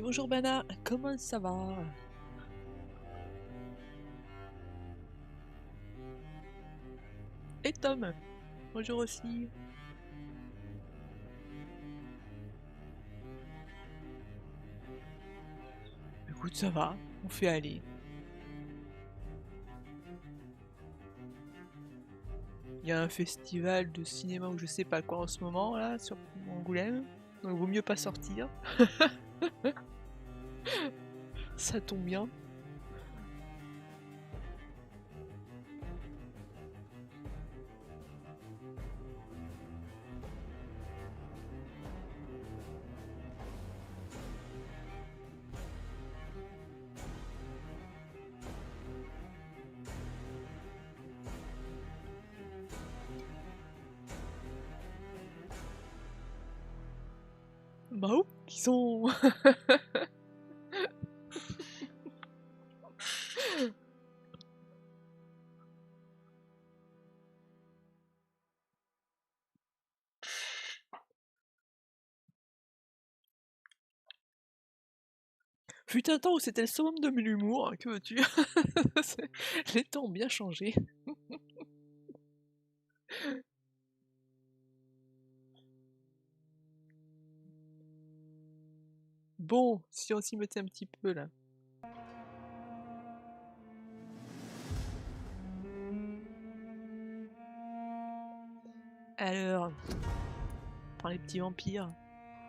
Et bonjour Bana, comment ça va? Et Tom, bonjour aussi. Écoute, ça va, on fait aller. Il y a un festival de cinéma ou je sais pas quoi en ce moment là, sur Angoulême, donc vaut mieux pas sortir. Ça tombe bien. Bah oh, qui sont... Fut un temps où c'était le summum de l'humour, hein, que veux-tu? Les temps ont bien changé. Bon, si on s'y mettait un petit peu là. Alors, on prend les petits vampires.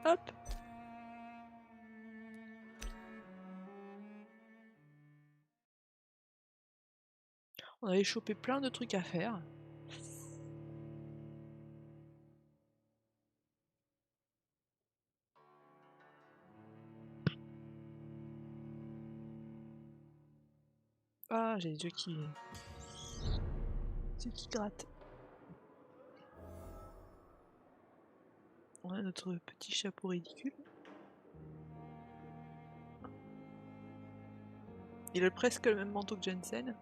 Hop! On avait chopé plein de trucs à faire. Ah, j'ai les yeux qui... C'est qui gratte. On a notre petit chapeau ridicule. Il a presque le même manteau que Jensen.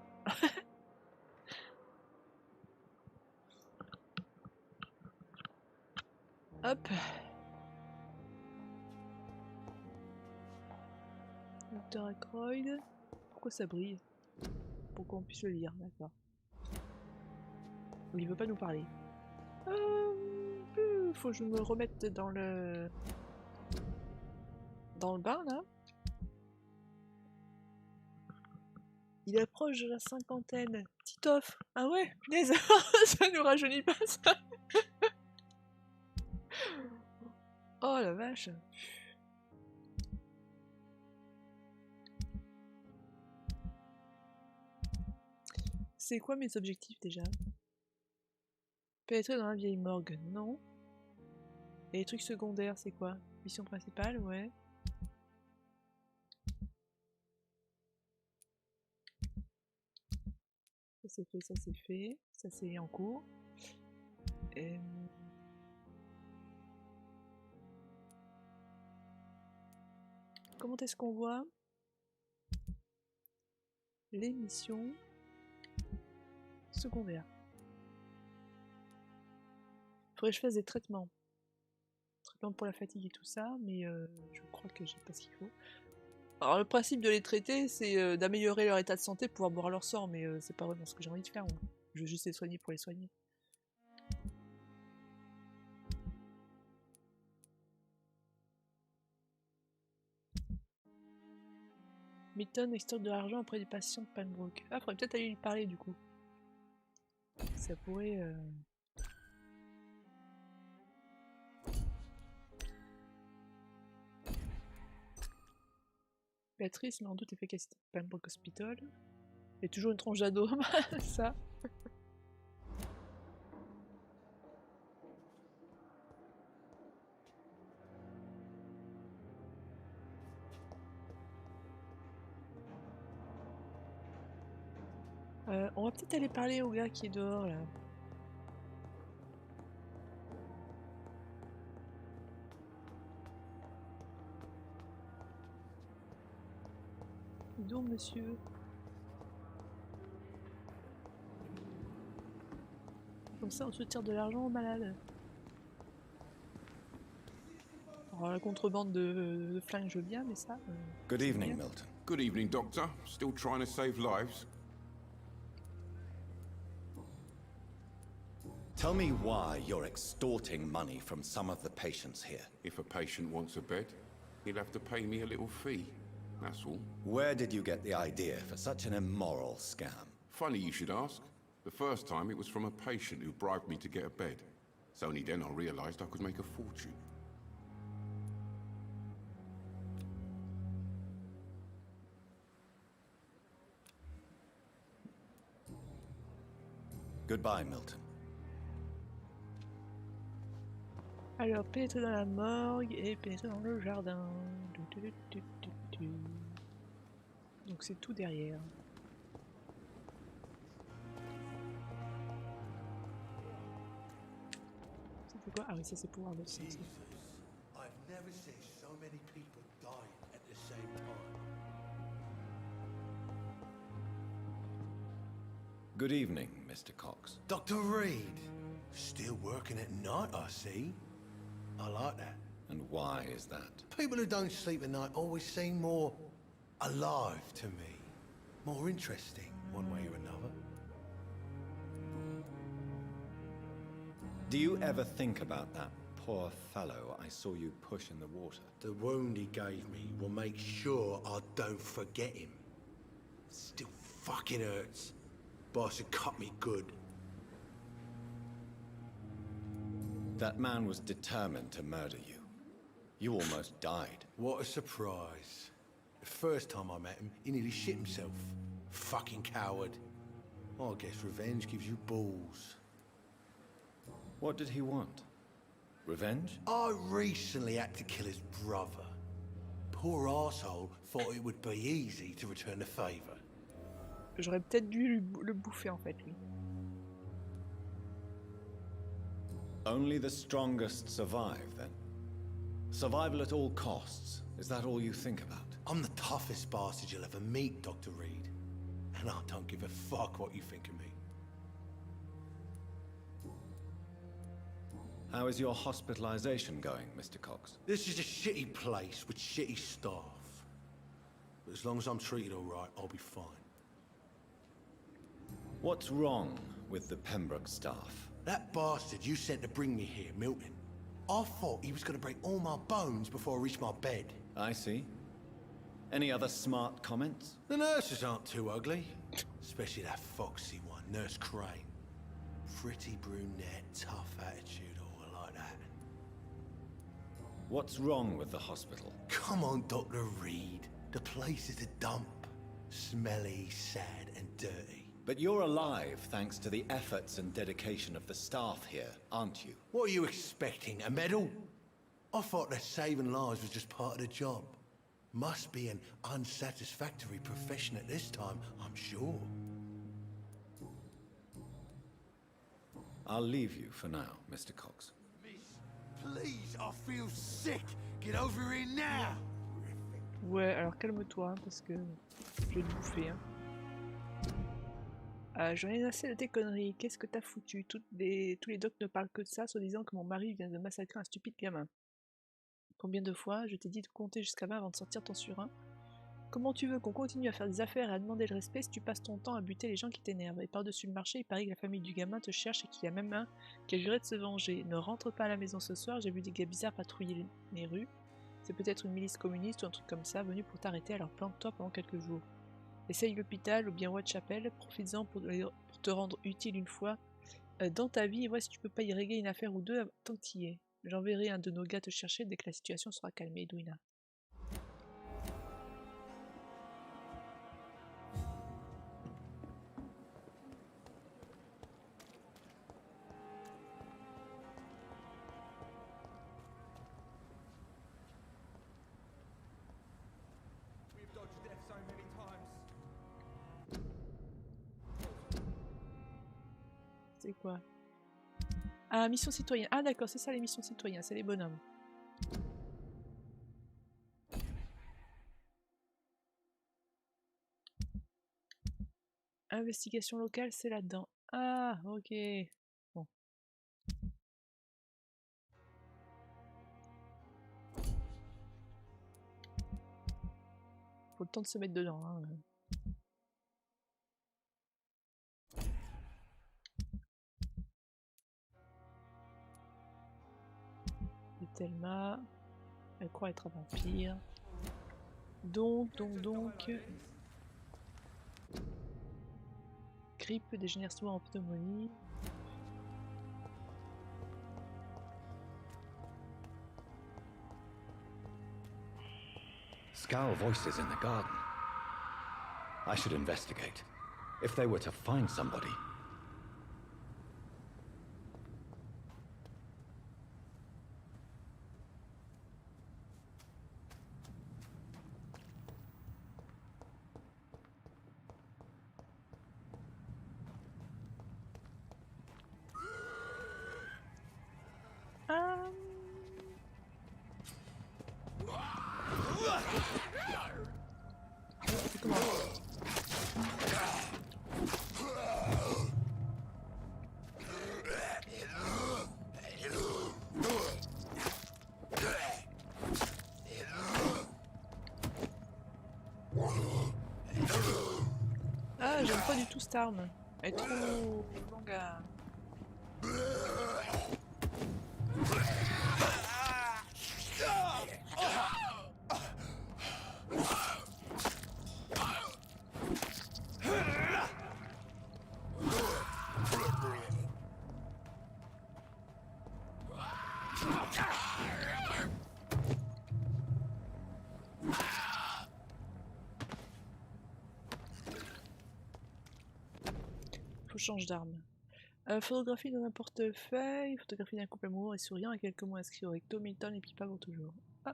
Hop. Dr. Ackroyd. Pourquoi ça brille? Pour qu'on puisse le lire, d'accord. Il veut pas nous parler. Faut que je me remette dans le... Dans le bain, là. Il approche de la cinquantaine. Titoff. Ah ouais, punaise. Ça nous rajeunit pas, ça. Oh la vache. C'est quoi mes objectifs déjà? Pénétrer dans la vieille morgue, non. Et les trucs secondaires, c'est quoi? Mission principale, ouais. Ça c'est fait, ça c'est fait. Ça c'est en cours. Et... Comment est-ce qu'on voit les missions secondaires? Faudrait que je fasse des traitements. Traitements pour la fatigue et tout ça, mais je crois que j'ai pas ce qu'il faut. Alors le principe de les traiter, c'est d'améliorer leur état de santé, pouvoir boire leur sang, mais c'est pas vraiment ce que j'ai envie de faire, moi. Je veux juste les soigner pour les soigner. Milton extorque de l'argent auprès des patients de Pembroke. Ah, faudrait peut-être aller lui parler du coup. Ça pourrait... Béatrice met en doute l'efficacité de Pembroke Hospital. Il y a toujours une tronche d'ado, ça. On va peut-être aller parler au gars qui est dehors là. Dis donc, monsieur. Comme ça, on se tire de l'argent aux malades. Alors la contrebande de flingues, je veux bien, mais ça... Good c'est evening, bien. Milton. Good evening, Doctor. Still trying to save lives? Tell me why you're extorting money from some of the patients here. If a patient wants a bed, he'll have to pay me a little fee. That's all. Where did you get the idea for such an immoral scam? Funny you should ask. The first time it was from a patient who bribed me to get a bed. It's only then I realized I could make a fortune. Goodbye, Milton. Alors, pénétrer dans la morgue et pénétrer dans le jardin. Donc c'est tout derrière. C'était quoi? Ah oui, ça c'est pouvoir de sens. I've never seen so many people dying at the same time. Good evening, Mr. Cox. Dr. Reed, still working at night, I see. I like that. And why is that? People who don't sleep at night always seem more alive to me. More interesting, one way or another. Do you ever think about that poor fellow I saw you push in the water? The wound he gave me will make sure I don't forget him. Still fucking hurts. Boss had cut me good. That man was determined to murder you. You almost died. What a surprise. The first time I met him, he nearly shit himself. Fucking coward. I guess revenge gives you balls. What did he want? Revenge? I recently had to kill his brother. Poor arsehole thought it would be easy to return the favor. J'aurais peut-être dû le bouffer en fait, lui. Only the strongest survive, then? Survival at all costs. Is that all you think about? I'm the toughest bastard you'll ever meet, Dr. Reed. And I don't give a fuck what you think of me. How is your hospitalization going, Mr. Cox? This is a shitty place with shitty staff. But as long as I'm treated all right, I'll be fine. What's wrong with the Pembroke staff? That bastard you sent to bring me here, Milton, I thought he was going to break all my bones before I reached my bed. I see. Any other smart comments? The nurses aren't too ugly. Especially that foxy one, Nurse Crane. Pretty brunette, tough attitude, all like that. What's wrong with the hospital? Come on, Dr. Reed. The place is a dump. Smelly, sad, and dirty. But you're alive thanks to the efforts and dedication of the staff here, aren't you? What are you expecting, a medal? I thought that saving lives was just part of the job. Must be an unsatisfactory profession at this time, I'm sure. I'll leave you for now, Mr. Cox. Miss, please, I feel sick. Get over here now. Ouais, alors calme-toi, hein, parce que je vais te bouffer. Hein. J'en ai assez de tes conneries. Qu'est-ce que t'as foutu? Tous les docs ne parlent que de ça, soi-disant que mon mari vient de massacrer un stupide gamin. Combien de fois je t'ai dit de compter jusqu'à 20 avant de sortir ton surin? Comment tu veux qu'on continue à faire des affaires et à demander le respect si tu passes ton temps à buter les gens qui t'énervent? Et par-dessus le marché, il paraît que la famille du gamin te cherche et qu'il y a même un qui a juré de se venger. Ne rentre pas à la maison ce soir, j'ai vu des gars bizarres patrouiller les rues. C'est peut-être une milice communiste ou un truc comme ça, venu pour t'arrêter, alors plante-toi pendant quelques jours. Essaye l'hôpital ou bien Whitechapel, profites-en pour te rendre utile une fois dans ta vie et vois si tu peux pas y régler une affaire ou deux tant que t'y es. J'enverrai un de nos gars te chercher dès que la situation sera calmée, Edwina. C'est quoi? Ah, mission citoyenne. Ah d'accord, c'est ça les missions citoyennes, c'est les bonhommes. Investigation locale, c'est là-dedans. Ah, ok. Bon. Faut le temps de se mettre dedans. Hein. Et Thelma, elle croit être un vampire. Donc. Grippe dégénère souvent en pneumonie. Scowl voices in the garden. I should investigate. If they were to find somebody. Ah, j'aime pas du tout cette arme. Elle est trop longue à... Faut changer d'arme. Photographie dans un portefeuille, photographie d'un couple amoureux et souriant et quelques mots inscrits au recto, Milton et Pipa pour toujours. Ah.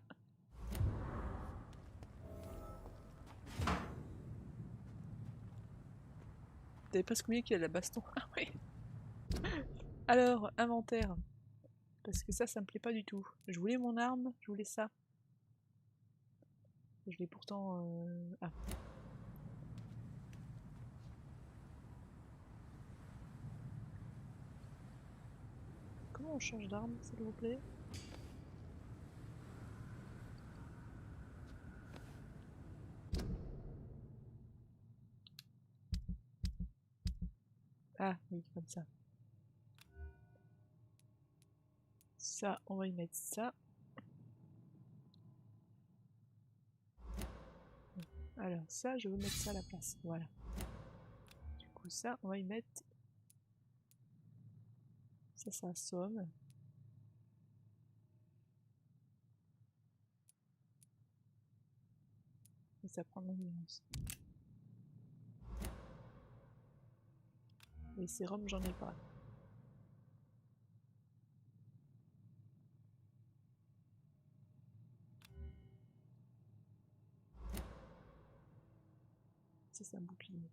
T'avais presque oublié qu'il y a la baston. Ah oui. Alors, inventaire. Parce que ça me plaît pas du tout. Je voulais mon arme, je voulais ça. Je l'ai pourtant... Ah. Comment on change d'arme, s'il vous plaît? Ah, oui, comme ça. Ça, on va y mettre ça. Alors, ça, je veux mettre ça à la place. Voilà. Du coup, ça, on va y mettre... Ça assomme. Et ça prend l'ambiance. Les sérums, j'en ai pas. Ça, c'est un bouclier.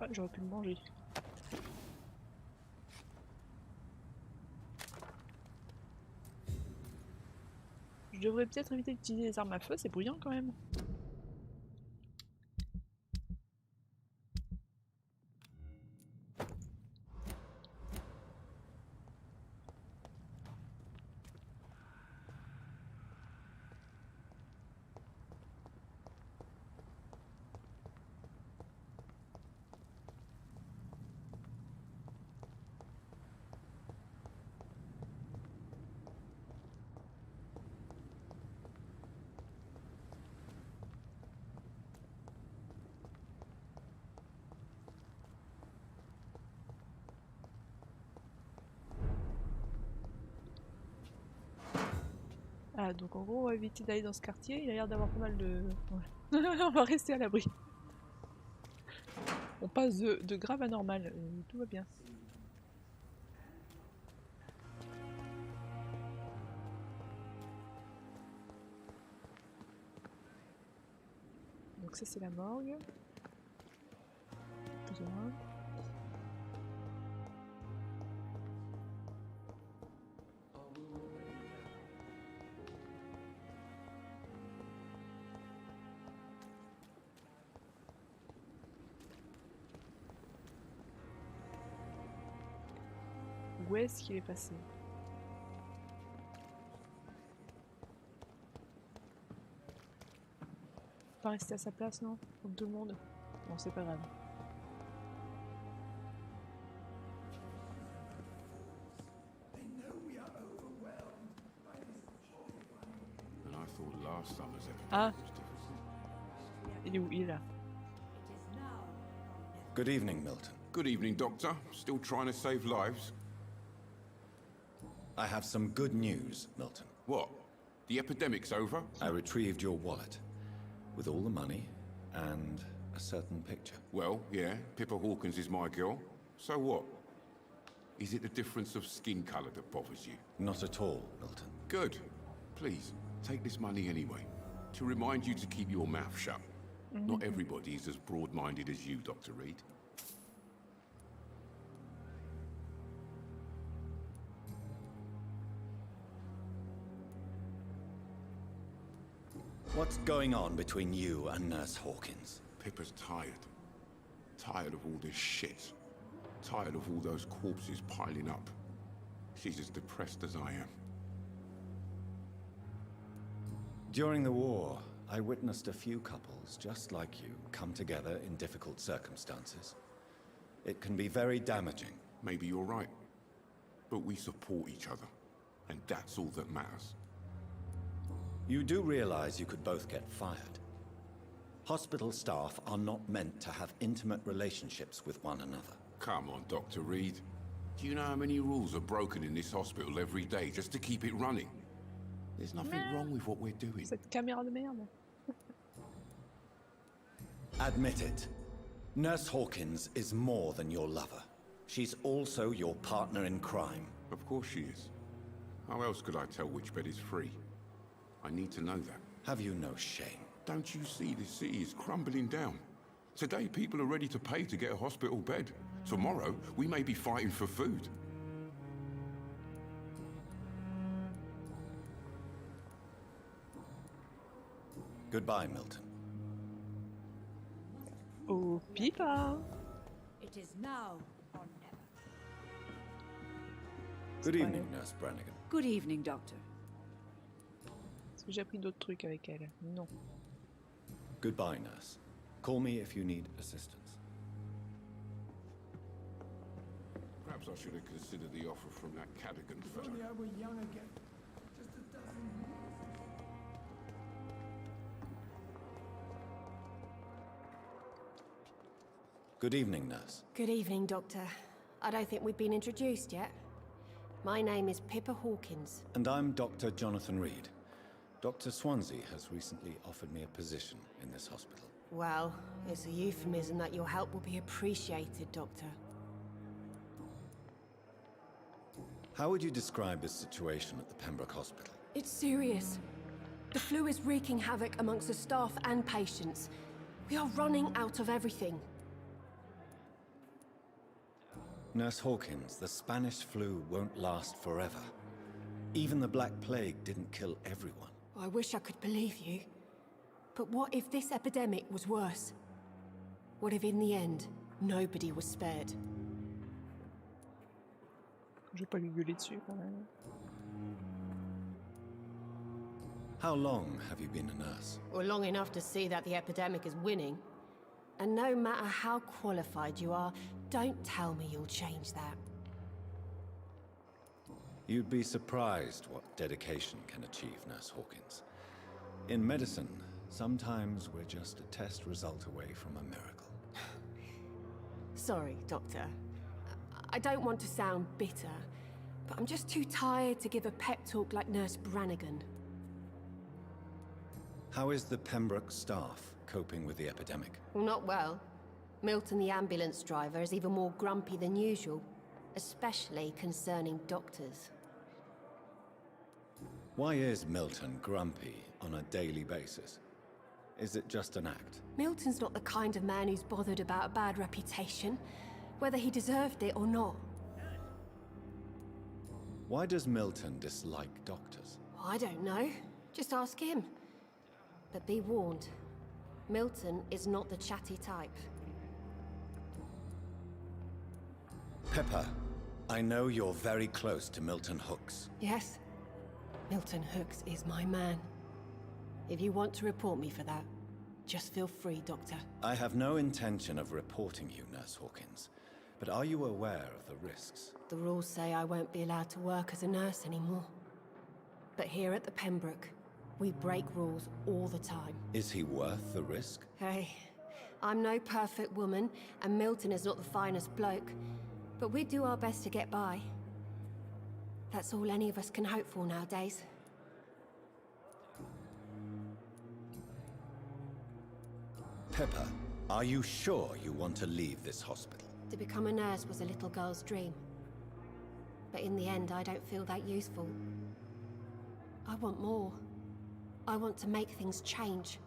Ah, j'aurais pu le manger. Je devrais peut-être éviter d'utiliser les armes à feu, c'est bruyant quand même. Ah, donc en gros, on va éviter d'aller dans ce quartier. Il a l'air d'avoir pas mal de... Ouais. On va rester à l'abri. On passe de grave à normal, tout va bien. Donc ça c'est la morgue. Plus ou moins. Où est-ce qu'il est passé? Pas rester à sa place, non? Comme tout le monde. Bon, c'est pas grave. And I thought last summer's epidemic Ah. was different. Il est où? Il est là. Good evening, Milton. Good evening, Doctor. Still trying to save lives? I have some good news, Milton. What? The epidemic's over? I retrieved your wallet with all the money and a certain picture. Well, yeah, Pippa Hawkins is my girl. So what? Is it the difference of skin colour that bothers you? Not at all, Milton. Good. Please, take this money anyway. To remind you to keep your mouth shut. Not everybody is as broad-minded as you, Dr. Reed. What's going on between you and Nurse Hawkins? Pippa's tired. Tired of all this shit. Tired of all those corpses piling up. She's as depressed as I am. During the war, I witnessed a few couples just like you come together in difficult circumstances. It can be very damaging. Maybe you're right. But we support each other. And that's all that matters. You do realize you could both get fired. Hospital staff are not meant to have intimate relationships with one another. Come on, Dr. Reed. Do you know how many rules are broken in this hospital every day just to keep it running? There's nothing wrong with what we're doing. Cette caméra de merde. Admit it. Nurse Hawkins is more than your lover. She's also your partner in crime. Of course she is. How else could I tell which bed is free? I need to know that. Have you no shame? Don't you see this city is crumbling down? Today, people are ready to pay to get a hospital bed. Tomorrow, we may be fighting for food. Goodbye, Milton. Oh, Pippa! It is now or never. Good evening, Nurse Brannigan. Good evening, Doctor. Est-ce que j'ai appris d'autres trucs avec elle? Non. Goodbye, Nurse. Call me if you need assistance. Perhaps I should have considered the offer from that Cadogan fellow. Good evening, Nurse. Good evening, Doctor. I don't think we've been introduced yet. My name is Pippa Hawkins. And I'm Dr. Jonathan Reed. Dr. Swansea has recently offered me a position in this hospital. Well, it's a euphemism that your help will be appreciated, Doctor. How would you describe the situation at the Pembroke Hospital? It's serious. The flu is wreaking havoc amongst the staff and patients. We are running out of everything. Nurse Hawkins, the Spanish flu won't last forever. Even the Black Plague didn't kill everyone. I wish I could believe you. But what if this epidemic was worse? What if in the end, nobody was spared? Je vais pas lui gueuler dessus quand même. How long have you been a nurse? Or long enough to see that the epidemic is winning. And no matter how qualified you are, don't tell me you'll change that. You'd be surprised what dedication can achieve, Nurse Hawkins. In medicine, sometimes we're just a test result away from a miracle. Sorry, Doctor. I don't want to sound bitter, but I'm just too tired to give a pep talk like Nurse Brannigan. How is the Pembroke staff coping with the epidemic? Well, not well. Milton, the ambulance driver, is even more grumpy than usual, especially concerning doctors. Why is Milton grumpy on a daily basis? Is it just an act? Milton's not the kind of man who's bothered about a bad reputation, whether he deserved it or not. Why does Milton dislike doctors? I don't know. Just ask him. But be warned, Milton is not the chatty type. Pepper, I know you're very close to Milton Hooks. Yes, Milton Hooks is my man. If you want to report me for that, just feel free, Doctor. I have no intention of reporting you, Nurse Hawkins. But are you aware of the risks? The rules say I won't be allowed to work as a nurse anymore. But here at the Pembroke, we break rules all the time. Is he worth the risk? Hey, I'm no perfect woman, and Milton is not the finest bloke. But we do our best to get by. That's all any of us can hope for nowadays. Pepper, are you sure you want to leave this hospital? To become a nurse was a little girl's dream. But in the end, I don't feel that useful. I want more. I want to make things change.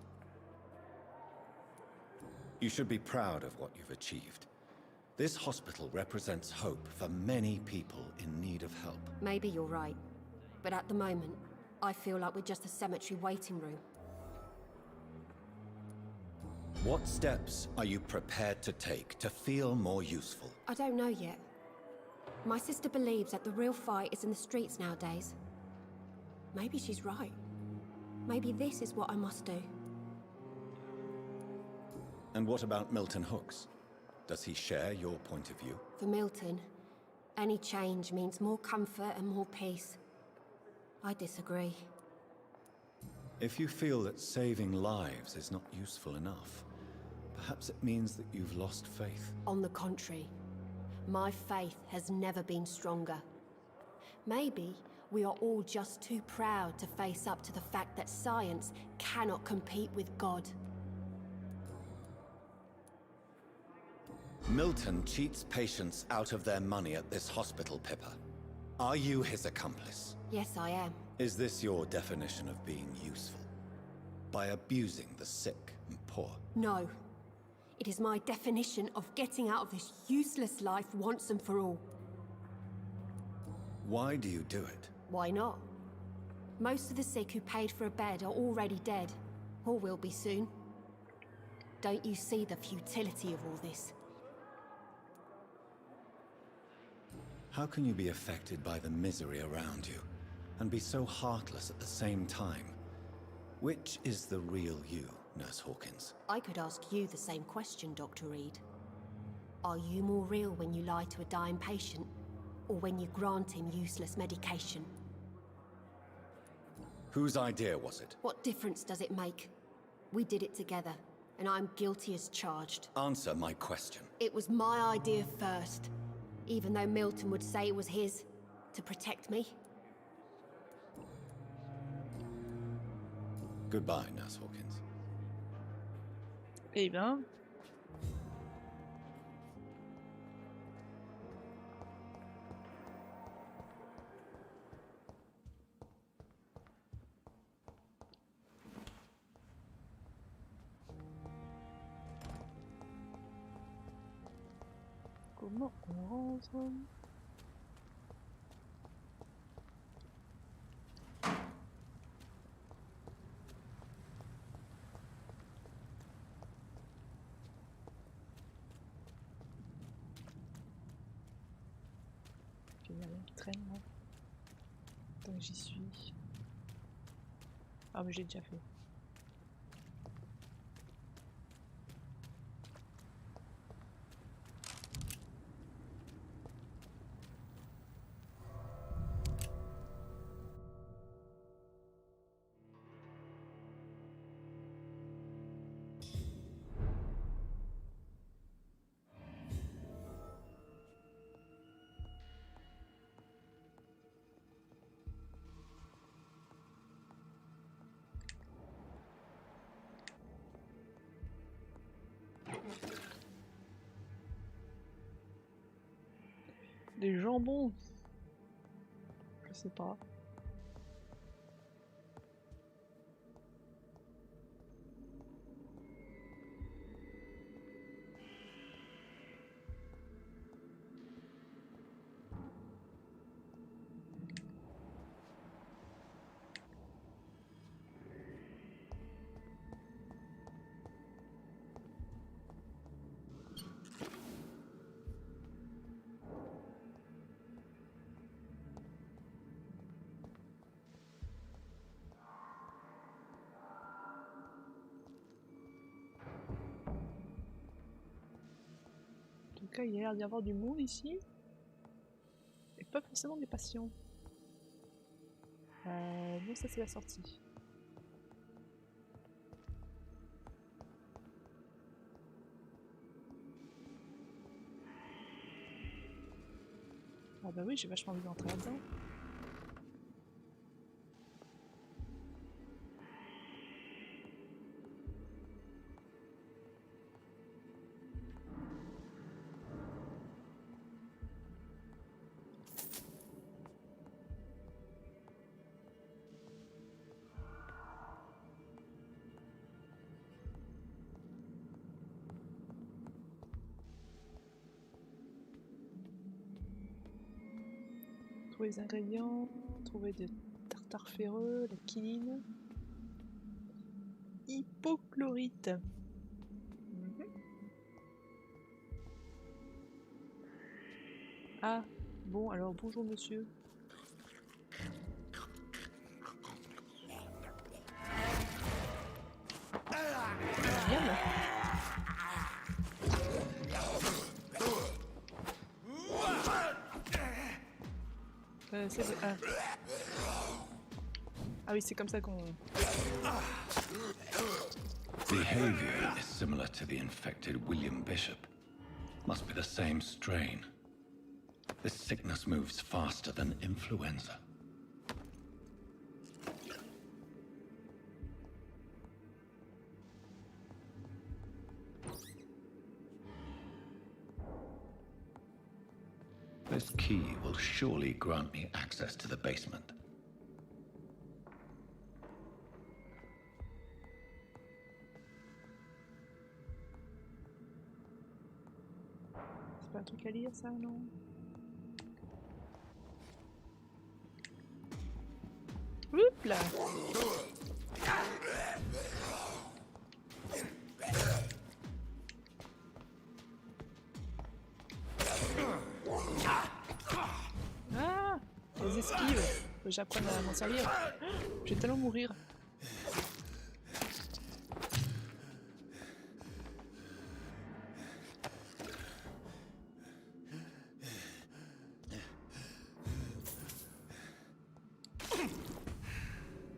You should be proud of what you've achieved. This hospital represents hope for many people in need of help. Maybe you're right. But at the moment, I feel like we're just a cemetery waiting room. What steps are you prepared to take to feel more useful? I don't know yet. My sister believes that the real fight is in the streets nowadays. Maybe she's right. Maybe this is what I must do. And what about Milton Hooks? Does he share your point of view? For Milton, any change means more comfort and more peace. I disagree. If you feel that saving lives is not useful enough, perhaps it means that you've lost faith. On the contrary, my faith has never been stronger. Maybe we are all just too proud to face up to the fact that science cannot compete with God. Milton cheats patients out of their money at this hospital, Pippa. Are you his accomplice? Yes, I am. Is this your definition of being useful? By abusing the sick and poor? No. It is my definition of getting out of this useless life once and for all. Why do you do it? Why not? Most of the sick who paid for a bed are already dead, or will be soon. Don't you see the futility of all this? How can you be affected by the misery around you, and be so heartless at the same time? Which is the real you, Nurse Hawkins? I could ask you the same question, Dr. Reed. Are you more real when you lie to a dying patient, or when you grant him useless medication? Whose idea was it? What difference does it make? We did it together, and I'm guilty as charged. Answer my question. It was my idea first, even though Milton would say it was his, to protect me. Goodbye, Nurse Hawkins. Eh ben... Comment on rentre? Il y a rien qui traîne là. Tant que j'y suis. Ah mais j'ai déjà fait. Des jambons. Je sais pas. En tout cas, il y a l'air d'y avoir du monde ici. Et pas forcément des patients. Non, ça c'est la sortie. Ah bah oui, j'ai vachement envie d'entrer là-dedans. Trouver les ingrédients, trouver des tartares ferreux, la quinine. Hypochlorite. Mhm. Ah, bon, alors bonjour monsieur. Miam. Ah. Ah oui, c'est comme ça qu'on... Behavior is similar to the infected William Bishop. Must be the same strain. This sickness moves faster than influenza. This key will surely grant me access to the basement. C'est pas un truc à lire ça, non? Oups là. Ah, les esquives. Faut que j'apprenne à m'en servir. Je vais tellement mourir.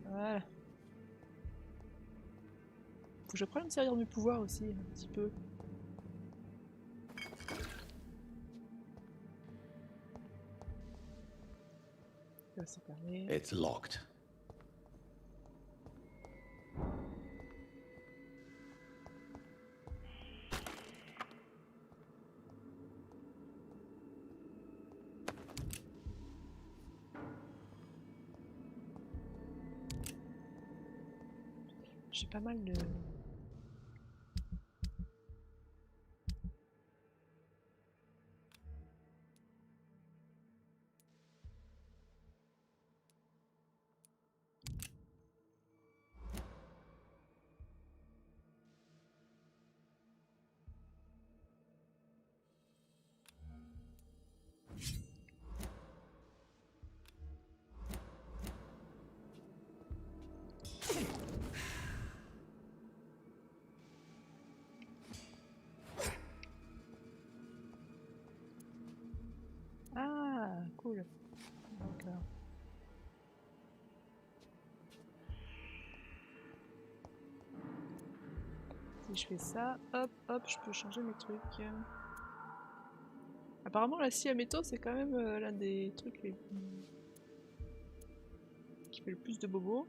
Voilà. Faut que j'apprenne à me servir du pouvoir aussi, un petit peu. Là, c'est fermé. It's locked. J'ai pas mal de... Ah, cool. D'accord. Si je fais ça, hop, hop, je peux changer mes trucs. Apparemment, la scie à métaux, c'est quand même l'un des trucs qui fait le plus de bobos.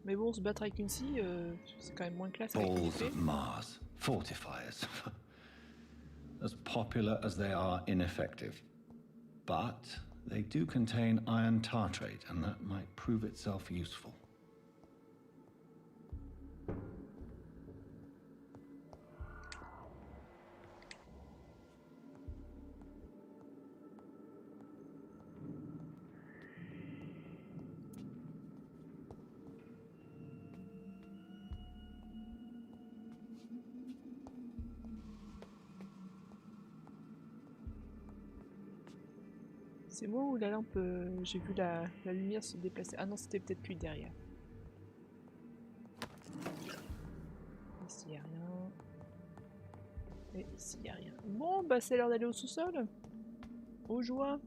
Mais bon, se battre avec une scie, c'est quand même moins classe avec une Balls épée. of Mars, fortifiers. As popular as they are ineffective. But they do contain iron tartrate, and that might prove itself useful. C'est moi ou la lampe, j'ai vu la lumière se déplacer. Ah non, c'était peut-être lui derrière. Ici y a rien. Et ici y a rien. Bon, bah c'est l'heure d'aller au sous-sol. Aux joies.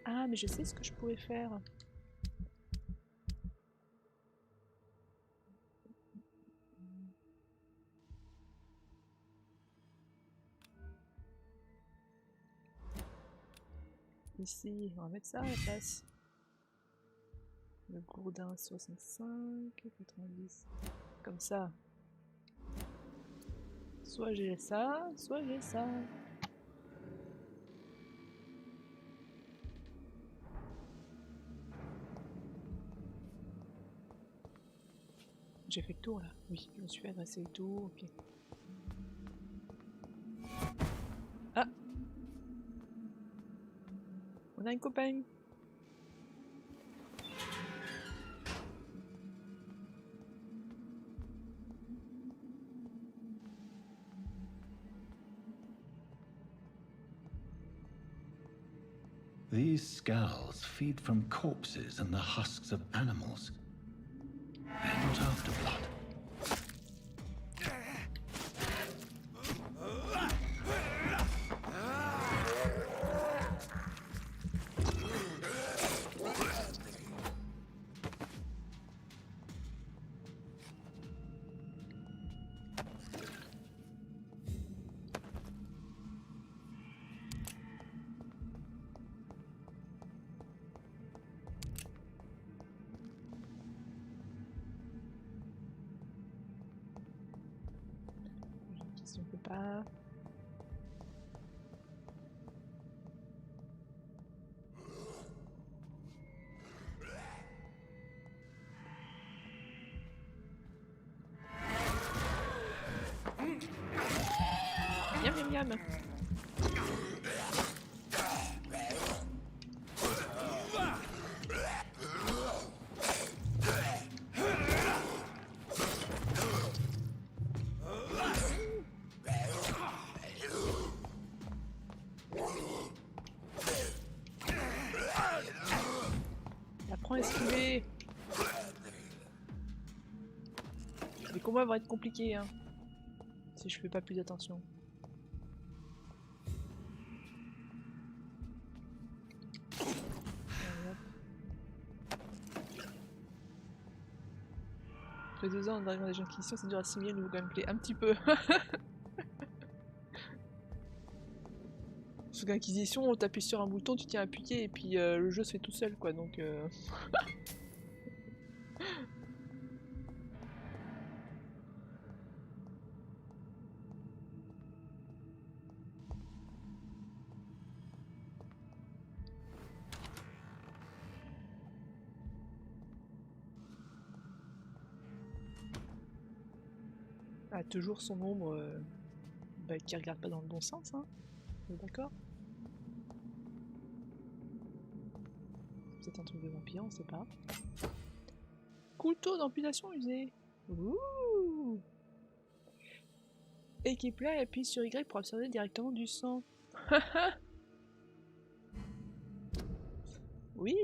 Ah, mais je sais ce que je pourrais faire. Ici, on va mettre ça à la place. Le gourdin 65, 90. Comme ça. Soit j'ai ça, soit j'ai ça. J'ai fait le tour là. Oui, je me suis adressé le tour, ok. Ah! On a une copain. These skulls feed from corpses and the husks of animals. They're not after blood. Si on peut pas. Miam miam miam. Apprends à esquiver. Les combats vont être compliqués hein, si je fais pas plus attention. Après 2 ans en arrivant à des Inquisitions, c'est dur à assimiler le nouveau gameplay. Un petit peu. Parce qu'Inquisition, t'appuies sur un bouton, tu tiens appuyé et puis le jeu se fait tout seul quoi donc. Ah, toujours son ombre qui regarde pas dans le bon sens, hein. D'accord. C'est peut-être un truc de vampire, on sait pas. Couteau d'empilation usé. Ouh. Équipe-là et appuie sur Y pour absorber directement du sang. Oui.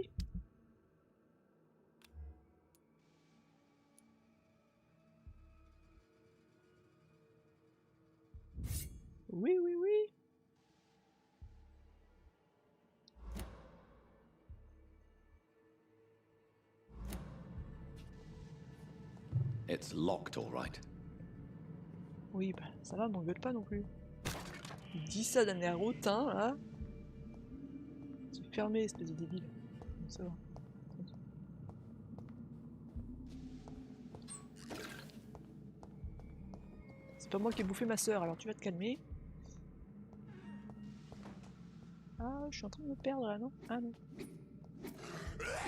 Oui, oui, oui. It's locked, all right. Oui, bah ça va, m'engueule pas non plus. Il dit ça d'un air hautain, là. C'est fermé, espèce de débile. Donc ça va. C'est pas moi qui ai bouffé ma sœur, alors tu vas te calmer. Ah, je suis en train de me perdre là, non? Ah non. Voilà.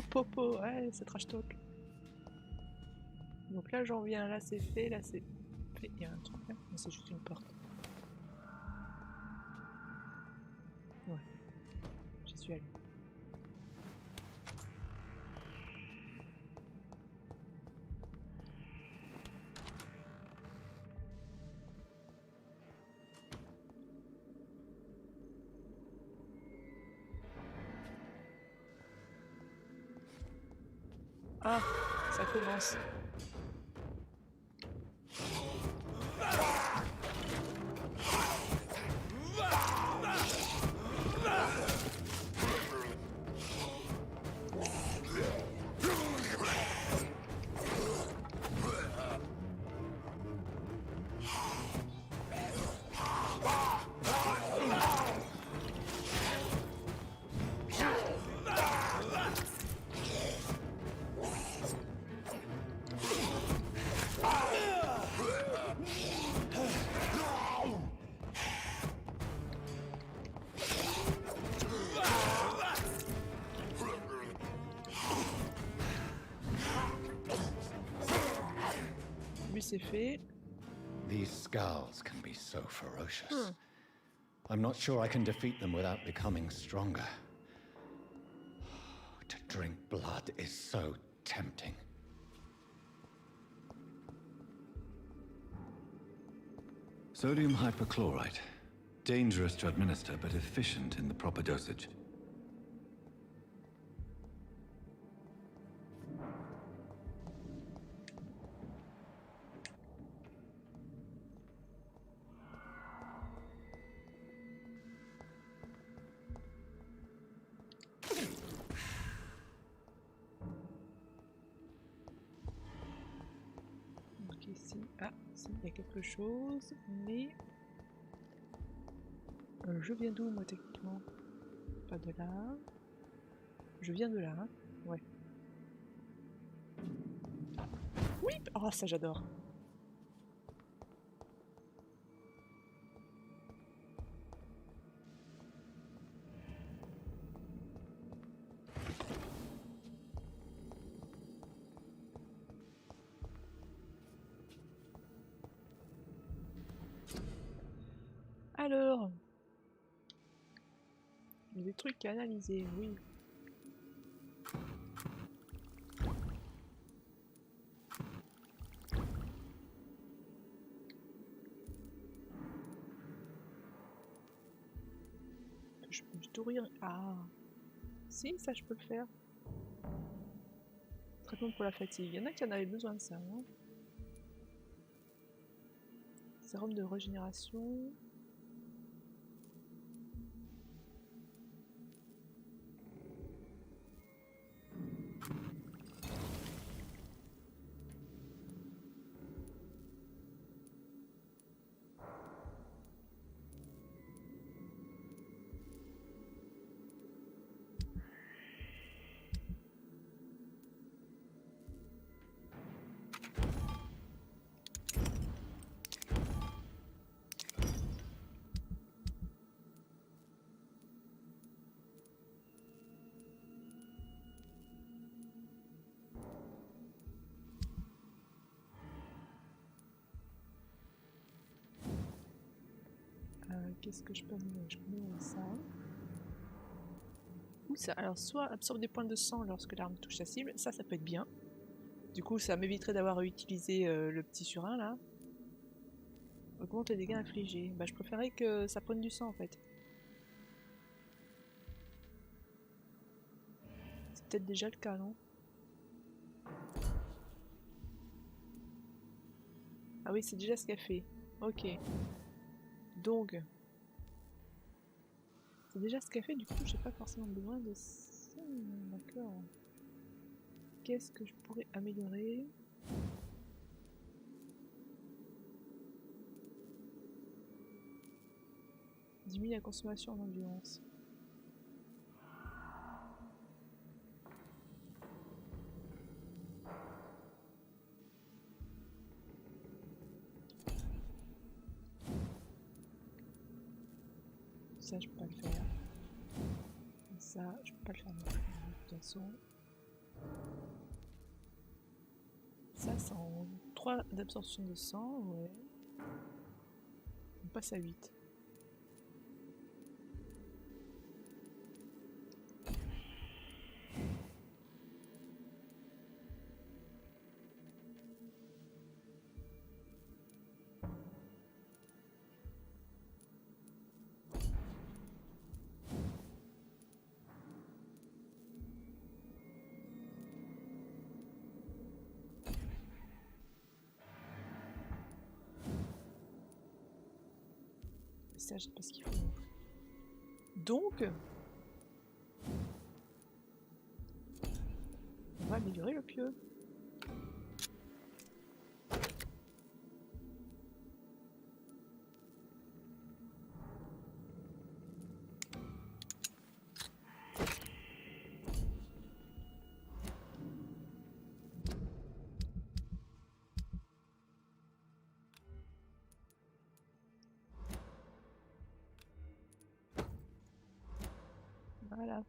Popo, ouais, c'est trash talk. Donc là j'en viens, là c'est fait, là c'est fait. Il y a un truc là, mais c'est juste une porte. Ouais, j'y suis allée. Ah, ça commence. Lui c'est fait. These scowls can be so ferocious. I'm not sure I can defeat them without becoming stronger. To drink blood is so tempting. Sodium hypochlorite. Dangerous to administer, but efficient in the proper dosage. Donc ici, ah, si, il y a quelque chose, mais... je viens d'où moi techniquement? Pas de là. Je viens de là, hein? Ouais. Oui! Oh, ça j'adore. Alors... il y a des trucs à analyser, oui. Je peux tout rire. Ah. Si, ça je peux le faire. Traitement pour la fatigue. Il y en a qui en avaient besoin de ça. Hein. Sérum de régénération. Qu'est-ce que je peux améliorer? Je peux améliorer ça. Ou ça. Alors, soit absorbe des points de sang lorsque l'arme touche sa cible. Ça peut être bien. Du coup, ça m'éviterait d'avoir utilisé le petit surin là. Augmente les dégâts infligés. Bah, je préférais que ça prenne du sang en fait. C'est peut-être déjà le cas, non? Ah oui, c'est déjà ce qu'elle fait. Ok. Donc... c'est déjà ce qu'elle fait, du coup j'ai pas forcément besoin de ça. D'accord. Qu'est-ce que je pourrais améliorer? diminue la consommation en endurance. Ça, je peux pas le faire. Ça, je peux pas le faire non plus, de toute façon. Ça, c'est en 3 d'absorption de sang, ouais. On passe à 8. Ça, je sais pas ce qu'il faut non plus. Donc, on va améliorer le pieu. Voilà.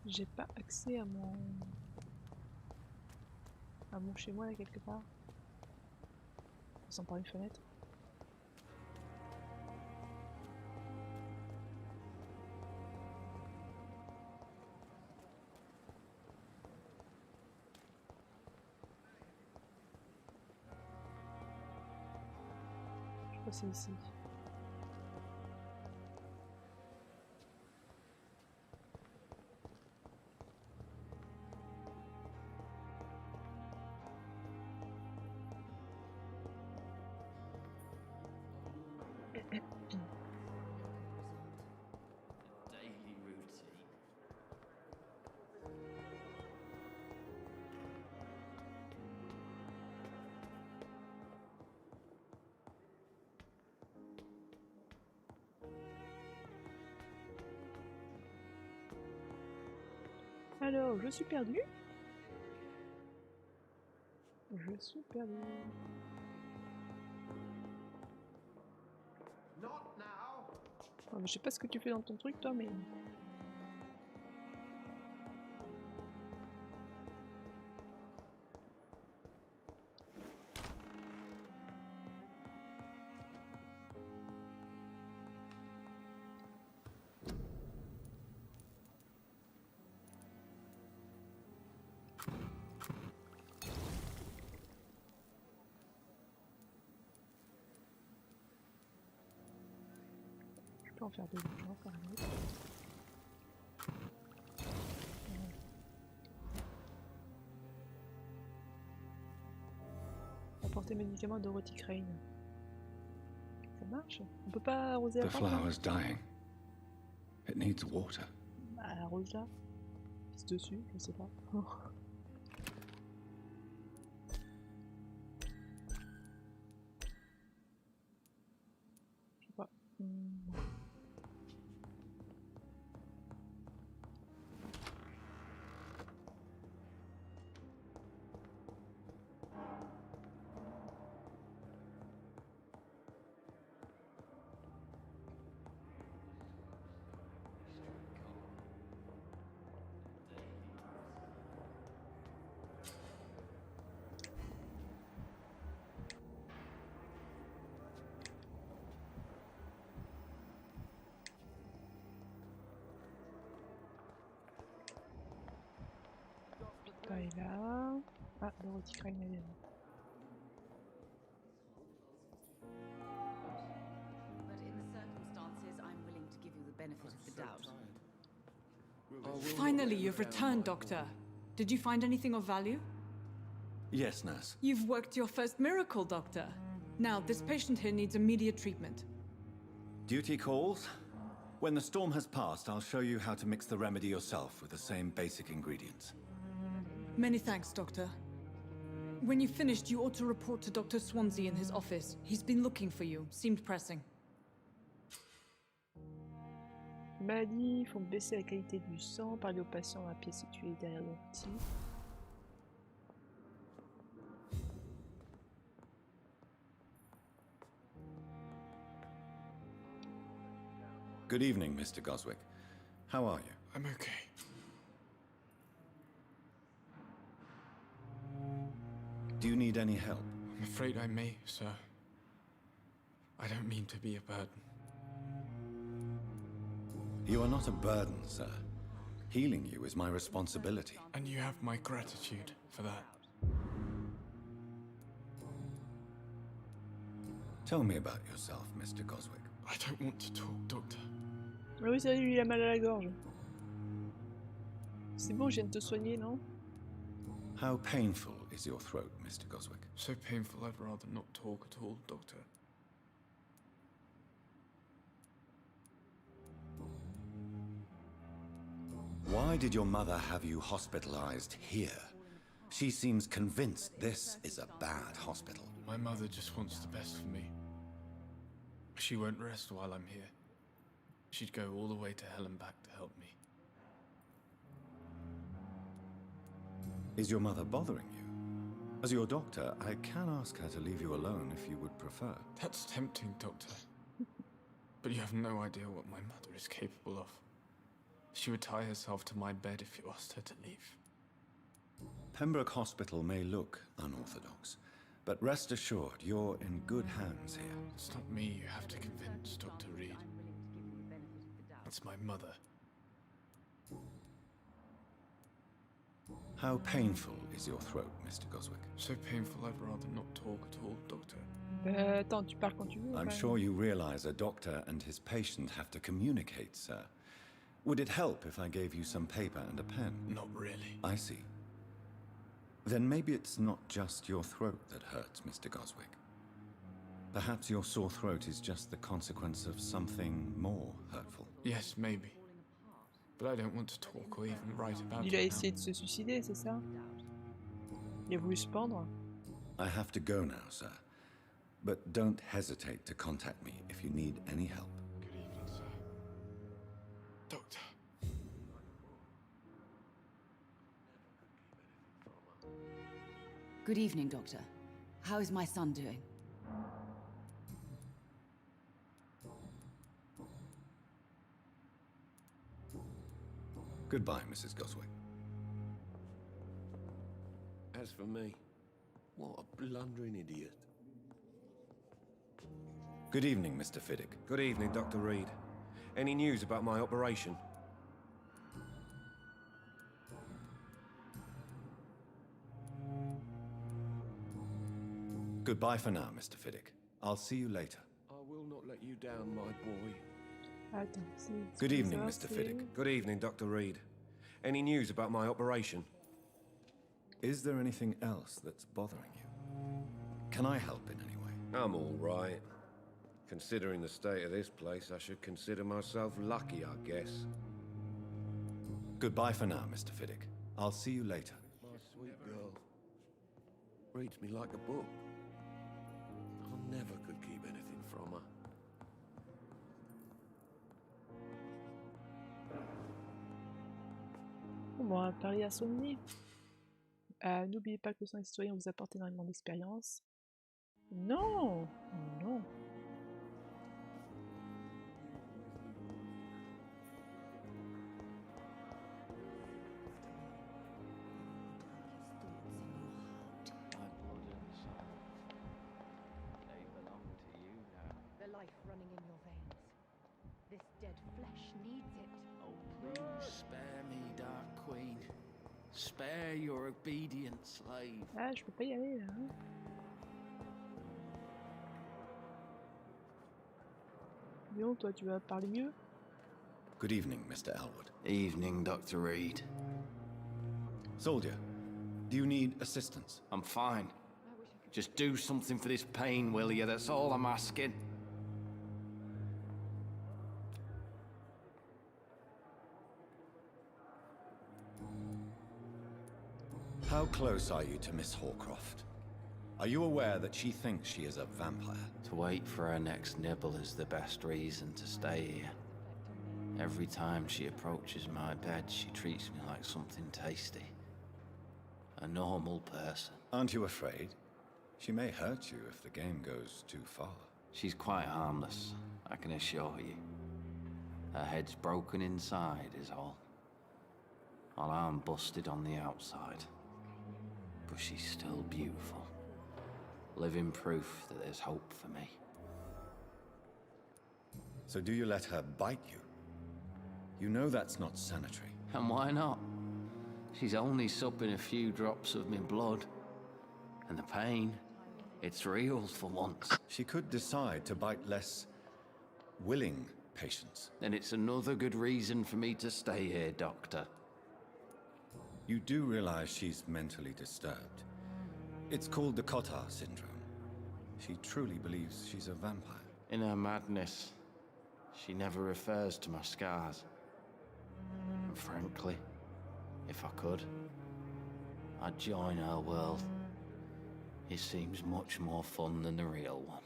J'ai pas accès à mon chez moi là quelque part. Sans par une fenêtre. Je crois que c'est ici. daily routine. Alors, je suis perdu. Je suis perdu. Oh, mais je sais pas ce que tu fais dans ton truc, toi, mais... Je peux en faire deux, je vais en faire un autre. Apporter médicaments de Roticrane. Ça marche? On peut pas arroser la The plante? flower's dying. It needs water. Bah, arrose-la. Pisse dessus, je sais pas. Je sais pas. Pas est là. Ah, le Roticrane est là. But in the circumstances, I'm willing to give you the benefit of the doubt. Finally, you've returned, Doctor. Did you find anything of value? Yes, nurse. You've worked your first miracle, Doctor. Now, this patient here needs immediate treatment. Duty calls. When the storm has passed, I'll show you how to mix the remedy yourself with the same basic ingredients. Many thanks, Doctor. When you've finished, you ought to report to Dr. Swansea in his office. He's been looking for you. Seemed pressing. Maladies font baisser la qualité du sang. Parler aux patients à pied situé derrière l'outil. Good evening, Mr. Goswick. How are you? I'm okay. Do you need any help? I'm afraid I may, sir. I don't mean to be a burden. You are not a burden, sir. Healing you is my responsibility. And you have my gratitude for that. Tell me about yourself, Mr. Goswick. I don't want to talk, Doctor. Ah oui, c'est vrai, lui, il a mal à la gorge. C'est bon, je viens de te soigner, non? How painful is your throat, Mr. Goswick? So painful I'd rather not talk at all, Doctor. Why did your mother have you hospitalized here? She seems convinced this is a bad hospital. My mother just wants the best for me. She won't rest while I'm here. She'd go all the way to hell and back to help me. Is your mother bothering you? As your doctor, I can ask her to leave you alone if you would prefer. That's tempting, Doctor. But you have no idea what my mother is capable of. She would tie herself to my bed if you asked her to leave. Pembroke Hospital may look unorthodox, but rest assured you're in good hands here. It's not me you have to convince, Dr. Reed. It's my mother. How painful is your throat, Mr. Goswick? So painful I'd rather not talk at all, Doctor. Attends, tu parles quand tu veux. I'm sure you realize a doctor and his patient have to communicate, sir. Would it help if I gave you some paper and a pen? Not really. I see. Then maybe it's not just your throat that hurts, Mr. Goswick. Perhaps your sore throat is just the consequence of something more hurtful. Yes, maybe. But I don't want to talk or even write about Il a it essayé de se suicider, c'est ça? Il a voulu se pendre? I have to go now, sir. But don't hesitate to contact me if you need any help. Good evening, sir. Doctor. Good evening, Doctor. How is my son doing? Goodbye, Mrs. Goswick. As for me, what a blundering idiot. Good evening, Mr. Fiddick. Good evening, Dr. Reed. Any news about my operation? Goodbye for now, Mr. Fiddick. I'll see you later. I will not let you down, my boy. Attends, c'est- Good evening, ça, Mr. c'est- Fiddick. Good evening, Dr. Reed. Any news about my operation? Is there anything else that's bothering you? Can I help in any way? I'm all right. Considering the state of this place, I should consider myself lucky, I guess. Goodbye for now, Mr. Fiddick. I'll see you later. My sweet girl. Reads me like a book. I never could keep anything from her. Bon, on va parler à son nez. N'oubliez pas que le sang des citoyens vous apporte énormément d'expérience. Non! Non! The life running in your veins. This dead flesh needs it. Oh, please spare me, Dark Queen. Spare your obedient slave. Ah, je peux pas y aller là. Hein. Léon, toi, tu vas parler mieux? Good evening, Mr. Elwood. Evening, Dr. Reed. Soldier, do you need assistance? I'm fine. Just do something for this pain, will you? That's all I'm asking. How close are you to Miss Horcroft? Are you aware that she thinks she is a vampire? To wait for her next nibble is the best reason to stay here. Every time she approaches my bed, she treats me like something tasty. A normal person. Aren't you afraid? She may hurt you if the game goes too far. She's quite harmless, I can assure you. Her head's broken inside is all. While I'm busted on the outside. But she's still beautiful. Living proof that there's hope for me. So do you let her bite you? You know that's not sanitary. And why not? She's only supping a few drops of my blood. And the pain, it's real for once. She could decide to bite less willing patients. And it's another good reason for me to stay here, Doctor. You do realize she's mentally disturbed. It's called the Cotard syndrome. She truly believes she's a vampire. In her madness, she never refers to my scars. And frankly, if I could, I'd join her world. It seems much more fun than the real one.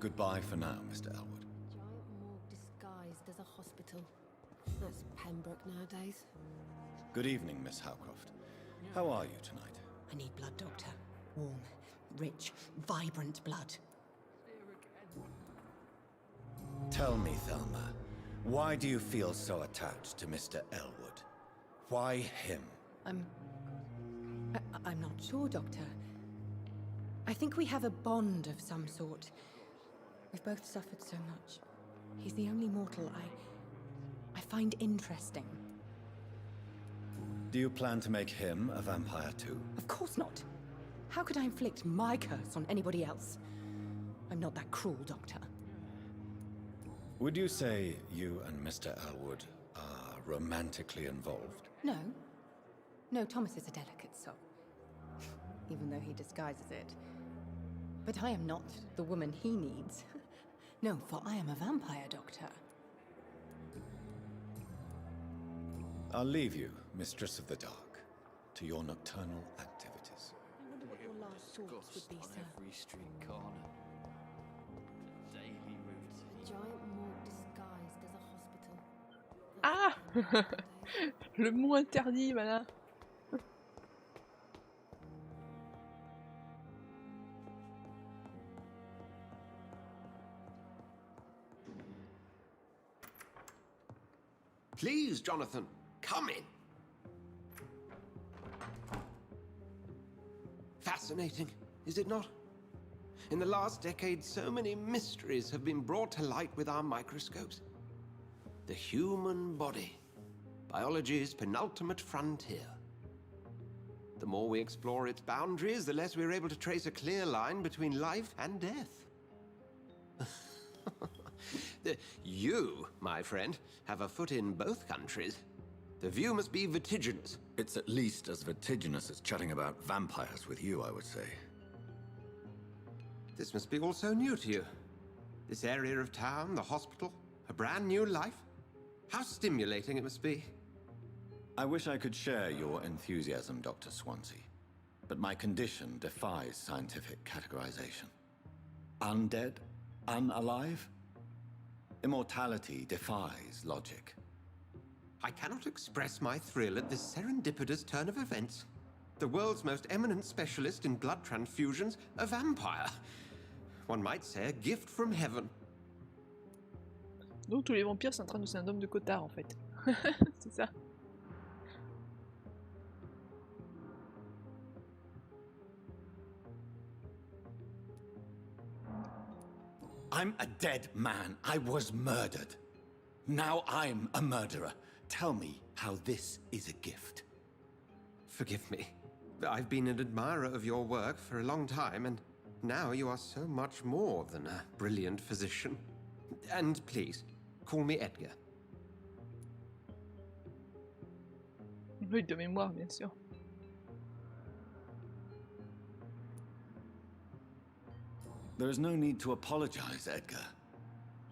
Goodbye for now, Mr. Elwood. Giant morgue disguised as a hospital. That's Pembroke nowadays. Good evening, Miss Howcroft. How are you tonight? I need blood, Doctor. Warm, rich, vibrant blood. Tell me, Thelma, why do you feel so attached to Mr. Elwood? Why him? I'm not sure, Doctor. I think we have a bond of some sort. We've both suffered so much. He's the only mortal I find interesting. Do you plan to make him a vampire too? Of course not. How could I inflict my curse on anybody else? I'm not that cruel, Doctor. Would you say you and Mr. Elwood are romantically involved? No. No, Thomas is a delicate soul. Even though he disguises it. But I am not the woman he needs. No, for I am a vampire, Doctor. I'll leave you, Mistress of the Dark, to your nocturnal activities. I wonder what your last thoughts would be, on sir. every street corner. The daily routine. Giant morgue disguised as a hospital. Ah! Le mot interdit, voilà. Please, Jonathan, come in. Fascinating, is it not? In the last decade, so many mysteries have been brought to light with our microscopes. The human body, biology's penultimate frontier. The more we explore its boundaries, the less we're able to trace a clear line between life and death. You, my friend, have a foot in both countries. The view must be vertiginous. It's at least as vertiginous as chatting about vampires with you, I would say. This must be all so new to you. This area of town, the hospital, a brand new life. How stimulating it must be. I wish I could share your enthusiasm, Dr. Swansea, but my condition defies scientific categorization. Undead? Unalive? Immortality defies logic. I cannot express my thrill at this serendipitous turn of events. The world's most eminent specialist in blood transfusions, a vampire. One might say a gift from heaven. Donc tous les vampires sont en train de syndrome de Cotard en fait. C'est ça. I'm a dead man. I was murdered. Now I'm a murderer. Tell me how this is a gift. Forgive me. I've been an admirer of your work for a long time, and now you are so much more than a brilliant physician. And please, call me Edgar. Oui, de mémoire, bien sûr. There is no need to apologize, Edgar.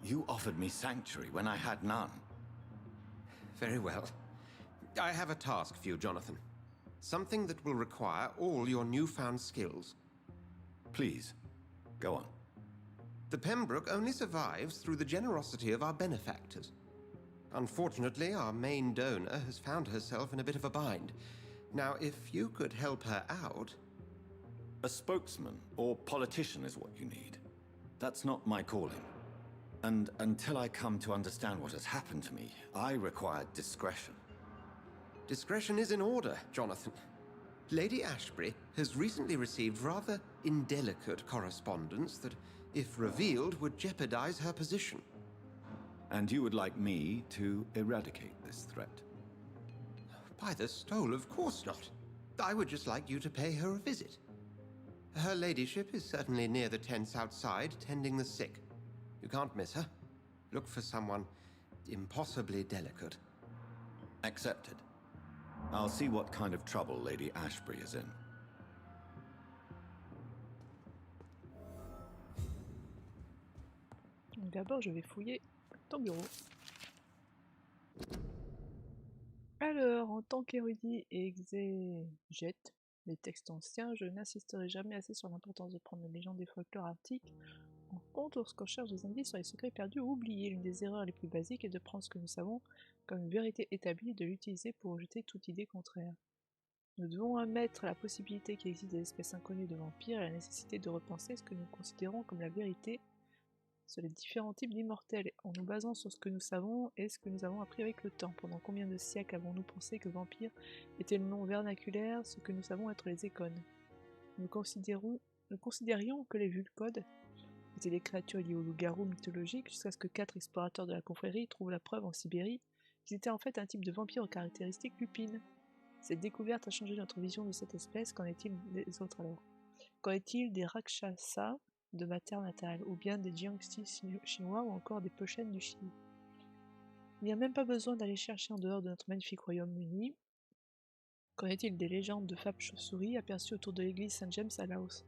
You offered me sanctuary when I had none. Very well. I have a task for you, Jonathan. Something that will require all your newfound skills. Please, go on. The Pembroke only survives through the generosity of our benefactors. Unfortunately, our main donor has found herself in a bit of a bind. Now, if you could help her out... A spokesman or politician is what you need. That's not my calling. And until I come to understand what has happened to me, I require discretion. Discretion is in order, Jonathan. Lady Ashbury has recently received rather indelicate correspondence that, if revealed, would jeopardize her position. And you would like me to eradicate this threat? By the stole, of course not. I would just like you to pay her a visit. Her ladyship is certainly near the tents outside, tending the sick. You can't miss her. Look for someone impossibly delicate. Accepted. I'll see what kind of trouble Lady Ashbury is in. D'abord, je vais fouiller ton bureau. Alors, en tant qu'érudit et exégète des textes anciens, je n'insisterai jamais assez sur l'importance de prendre les légendes des folklores arctiques en compte lorsqu'on cherche des indices sur les secrets perdus ou oubliés. L'une des erreurs les plus basiques est de prendre ce que nous savons comme une vérité établie et de l'utiliser pour rejeter toute idée contraire. Nous devons admettre la possibilité qu'il existe des espèces inconnues de vampires et la nécessité de repenser ce que nous considérons comme la vérité sur les différents types d'immortels, en nous basant sur ce que nous savons et ce que nous avons appris avec le temps. Pendant combien de siècles avons-nous pensé que vampire était le nom vernaculaire, ce que nous savons être les écones? Nous considérions que les vulcodes étaient des créatures liées aux loups-garous mythologiques, jusqu'à ce que 4 explorateurs de la confrérie trouvent la preuve en Sibérie qu'ils étaient en fait un type de vampire aux caractéristiques lupines. Cette découverte a changé notre vision de cette espèce. Qu'en est-il des autres alors? Qu'en est-il des Rakshasas de ma terre natale, ou bien des Jiangxi chinois, ou encore des Peuchènes du Chili? Il n'y a même pas besoin d'aller chercher en dehors de notre magnifique royaume uni. Qu'en est-il des légendes de Fab Chauve-souris aperçues autour de l'église Saint-James à Laos,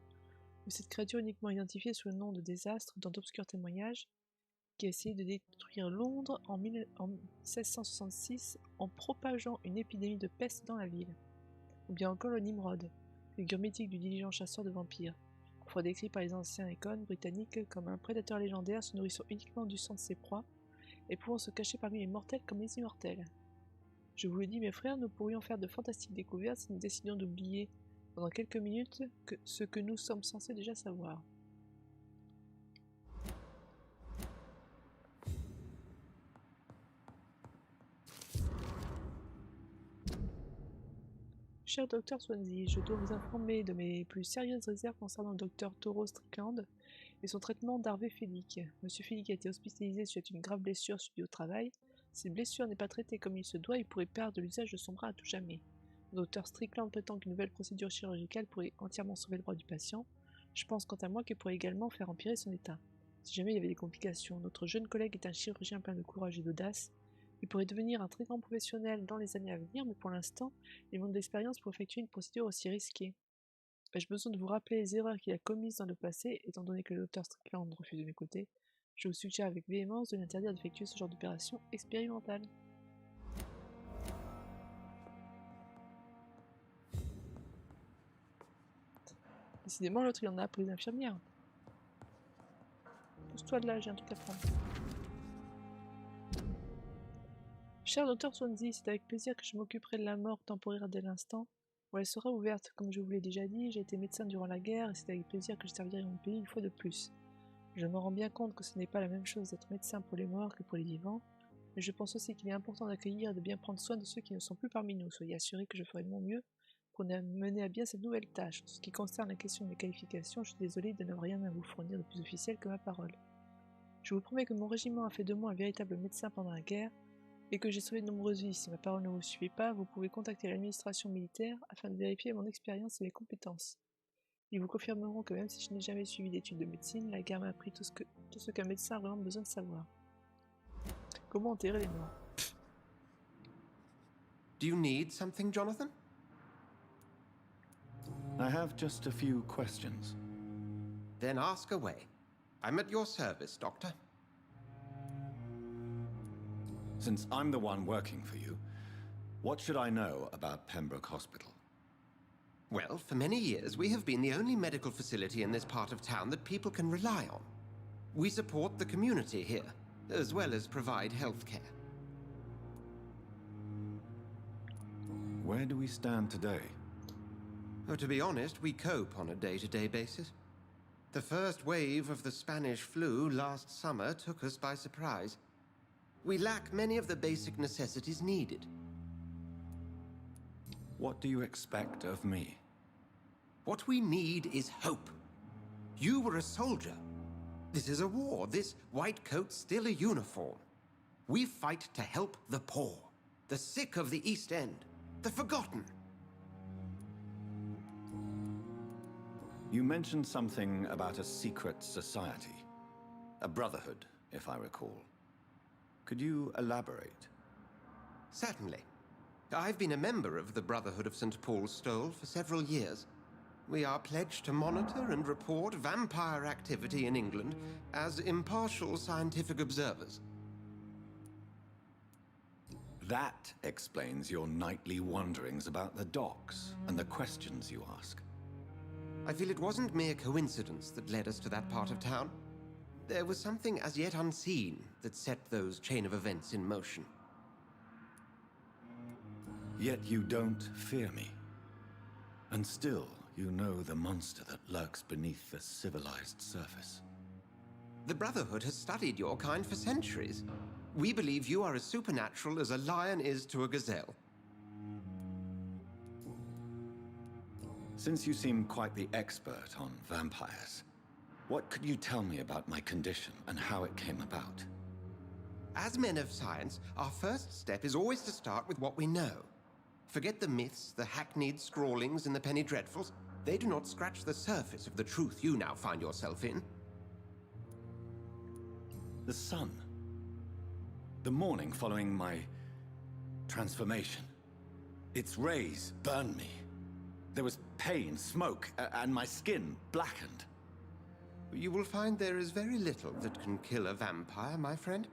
ou cette créature uniquement identifiée sous le nom de Désastre dans d'obscurs témoignages, qui a essayé de détruire Londres en 1666 en propageant une épidémie de peste dans la ville? Ou bien encore le Nimrod, figure mythique du diligent chasseur de vampires, parfois décrit par les anciens icônes britanniques comme un prédateur légendaire se nourrissant uniquement du sang de ses proies et pouvant se cacher parmi les mortels comme les immortels. Je vous le dis, mes frères, nous pourrions faire de fantastiques découvertes si nous décidions d'oublier pendant quelques minutes ce que nous sommes censés déjà savoir. Cher docteur Swansea, je dois vous informer de mes plus sérieuses réserves concernant le docteur Toro Strickland et son traitement d'Harvey Felic. Monsieur Felic a été hospitalisé suite à une grave blessure subie au travail. Si cette blessure n'est pas traitée comme il se doit, il pourrait perdre l'usage de son bras à tout jamais. Le docteur Strickland prétend qu'une nouvelle procédure chirurgicale pourrait entièrement sauver le bras du patient. Je pense quant à moi qu'elle pourrait également faire empirer son état. Si jamais il y avait des complications, notre jeune collègue est un chirurgien plein de courage et d'audace. Il pourrait devenir un très grand professionnel dans les années à venir, mais pour l'instant, il manque d'expérience pour effectuer une procédure aussi risquée. Ai-je besoin de vous rappeler les erreurs qu'il a commises dans le passé, étant donné que le docteur Strickland refuse de m'écouter? Je vous suggère avec véhémence de l'interdire d'effectuer ce genre d'opération expérimentale. Décidément, l'autre il en a appris les infirmières. Pousse-toi de là, j'ai un truc à prendre. Cher docteur Swansea, c'est avec plaisir que je m'occuperai de la mort temporaire dès l'instant où elle sera ouverte. Comme je vous l'ai déjà dit, j'ai été médecin durant la guerre et c'est avec plaisir que je servirai mon pays une fois de plus. Je me rends bien compte que ce n'est pas la même chose d'être médecin pour les morts que pour les vivants, mais je pense aussi qu'il est important d'accueillir et de bien prendre soin de ceux qui ne sont plus parmi nous. Soyez assurés que je ferai de mon mieux pour mener à bien cette nouvelle tâche. En ce qui concerne la question de mes qualifications, je suis désolé de n'avoir rien à vous fournir de plus officiel que ma parole. Je vous promets que mon régiment a fait de moi un véritable médecin pendant la guerre, et que j'ai sauvé de nombreuses vies. Si ma parole ne vous suffit pas, vous pouvez contacter l'administration militaire afin de vérifier mon expérience et mes compétences. Ils vous confirmeront que même si je n'ai jamais suivi d'études de médecine, la guerre m'a appris tout ce qu'un médecin a vraiment besoin de savoir. Comment enterrer les morts? Do you need something, Jonathan? I have just a few questions. Then ask away. I'm at your service, Doctor. Since I'm the one working for you, what should I know about Pembroke Hospital? Well, for many years, we have been the only medical facility in this part of town that people can rely on. We support the community here, as well as provide health care. Where do we stand today? Oh, to be honest, we cope on a day-to-day basis. The first wave of the Spanish flu last summer took us by surprise. We lack many of the basic necessities needed. What do you expect of me? What we need is hope. You were a soldier. This is a war. This white coat's still a uniform. We fight to help the poor, the sick of the East End, the forgotten. You mentioned something about a secret society. A brotherhood, if I recall. Could you elaborate? Certainly. I've been a member of the Brotherhood of St. Paul's Stole for several years. We are pledged to monitor and report vampire activity in England as impartial scientific observers. That explains your nightly wanderings about the docks and the questions you ask. I feel it wasn't mere coincidence that led us to that part of town. There was something as yet unseen that set those chain of events in motion. Yet you don't fear me. And still, you know the monster that lurks beneath the civilized surface. The Brotherhood has studied your kind for centuries. We believe you are as supernatural as a lion is to a gazelle. Since you seem quite the expert on vampires, what could you tell me about my condition and how it came about? As men of science, our first step is always to start with what we know. Forget the myths, the hackneyed scrawlings, and the penny dreadfuls. They do not scratch the surface of the truth you now find yourself in. The sun. The morning following my transformation. Its rays burned me. There was pain, smoke, and my skin blackened. You will find there is very little that can kill a vampire, my friend.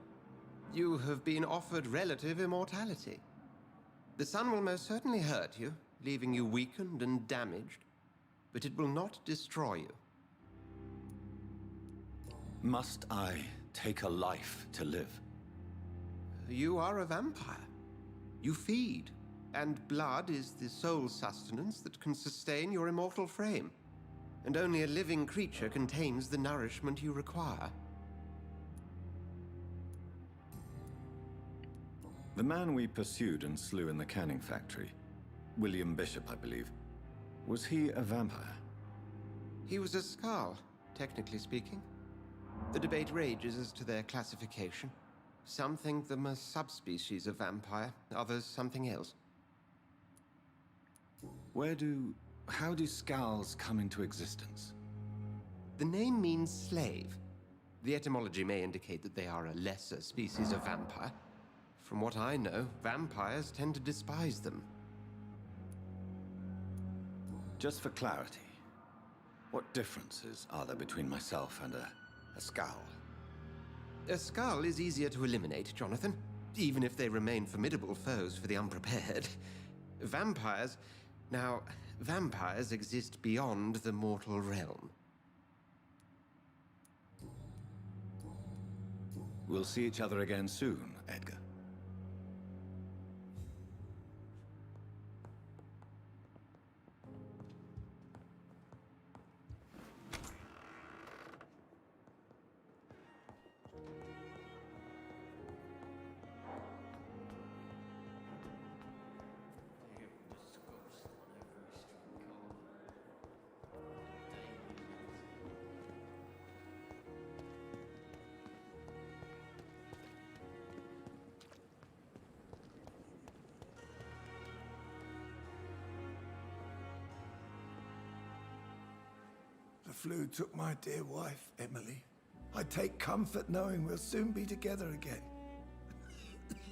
You have been offered relative immortality. The sun will most certainly hurt you, leaving you weakened and damaged, but it will not destroy you. Must I take a life to live? You are a vampire. You feed, and blood is the sole sustenance that can sustain your immortal frame. And only a living creature contains the nourishment you require. The man we pursued and slew in the canning factory, William Bishop, I believe. Was he a vampire? He was a Skald, technically speaking. The debate rages as to their classification. Some think them a subspecies of vampire, others something else. How do Skalds come into existence? The name means slave. The etymology may indicate that they are a lesser species of vampire. From what I know, vampires tend to despise them. Just for clarity, what differences are there between myself and a Skald? A Skald is easier to eliminate, Jonathan, even if they remain formidable foes for the unprepared. Vampires... Now, vampires exist beyond the mortal realm. We'll see each other again soon, Edgar. The flu took my dear wife, Emily. I take comfort knowing we'll soon be together again.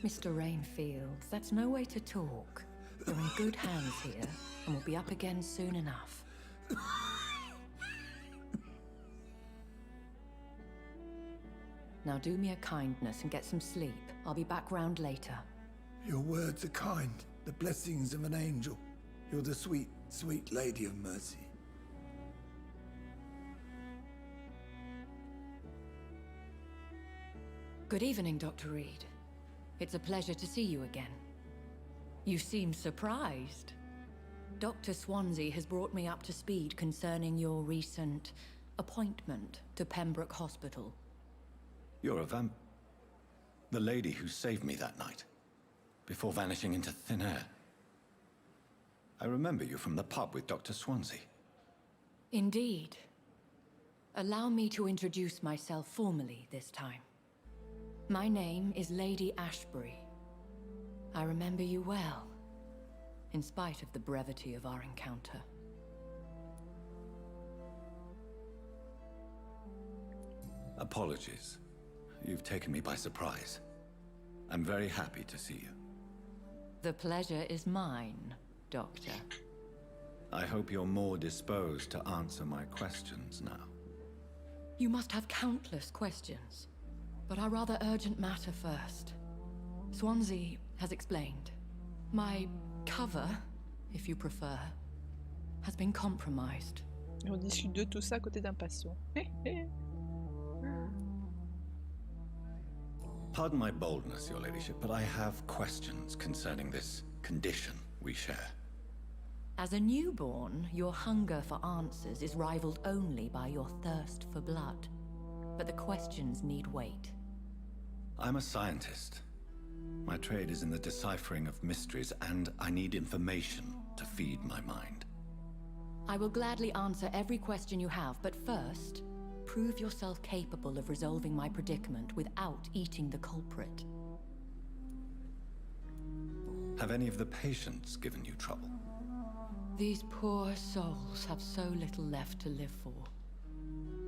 Mr. Rainfield, that's no way to talk. You're in good hands here, and we'll be up again soon enough. Now do me a kindness and get some sleep. I'll be back round later. Your words are kind, the blessings of an angel. You're the sweet, sweet Lady of Mercy. Good evening, Dr. Reed. It's a pleasure to see you again. You seem surprised. Dr. Swansea has brought me up to speed concerning your recent appointment to Pembroke Hospital. You're a the lady who saved me that night, before vanishing into thin air. I remember you from the pub with Dr. Swansea. Indeed. Allow me to introduce myself formally this time. My name is Lady Ashbury. I remember you well, in spite of the brevity of our encounter. Apologies. You've taken me by surprise. I'm very happy to see you. The pleasure is mine, Doctor. I hope you're more disposed to answer my questions now. You must have countless questions. But our rather urgent matter first. Swansea has explained. My cover, if you prefer, has been compromised. On discute de tout ça à côté d'un patient. Pardon my boldness, Your Ladyship, but I have questions concerning this condition we share. As a newborn, your hunger for answers is rivaled only by your thirst for blood. But the questions need wait. I'm a scientist. My trade is in the deciphering of mysteries, and I need information to feed my mind. I will gladly answer every question you have, but first, prove yourself capable of resolving my predicament without eating the culprit. Have any of the patients given you trouble? These poor souls have so little left to live for.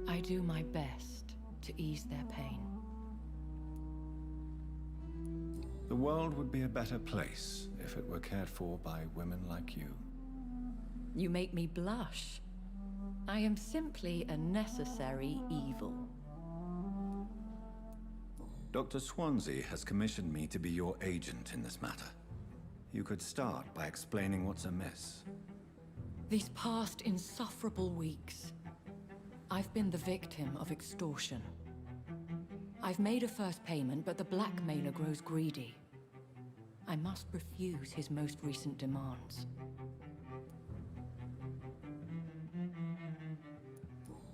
I do my best to ease their pain. The world would be a better place if it were cared for by women like you. You make me blush. I am simply a necessary evil. Dr. Swansea has commissioned me to be your agent in this matter. You could start by explaining what's amiss. These past insufferable weeks, I've been the victim of extortion. I've made a first payment, but the blackmailer grows greedy. I must refuse his most recent demands.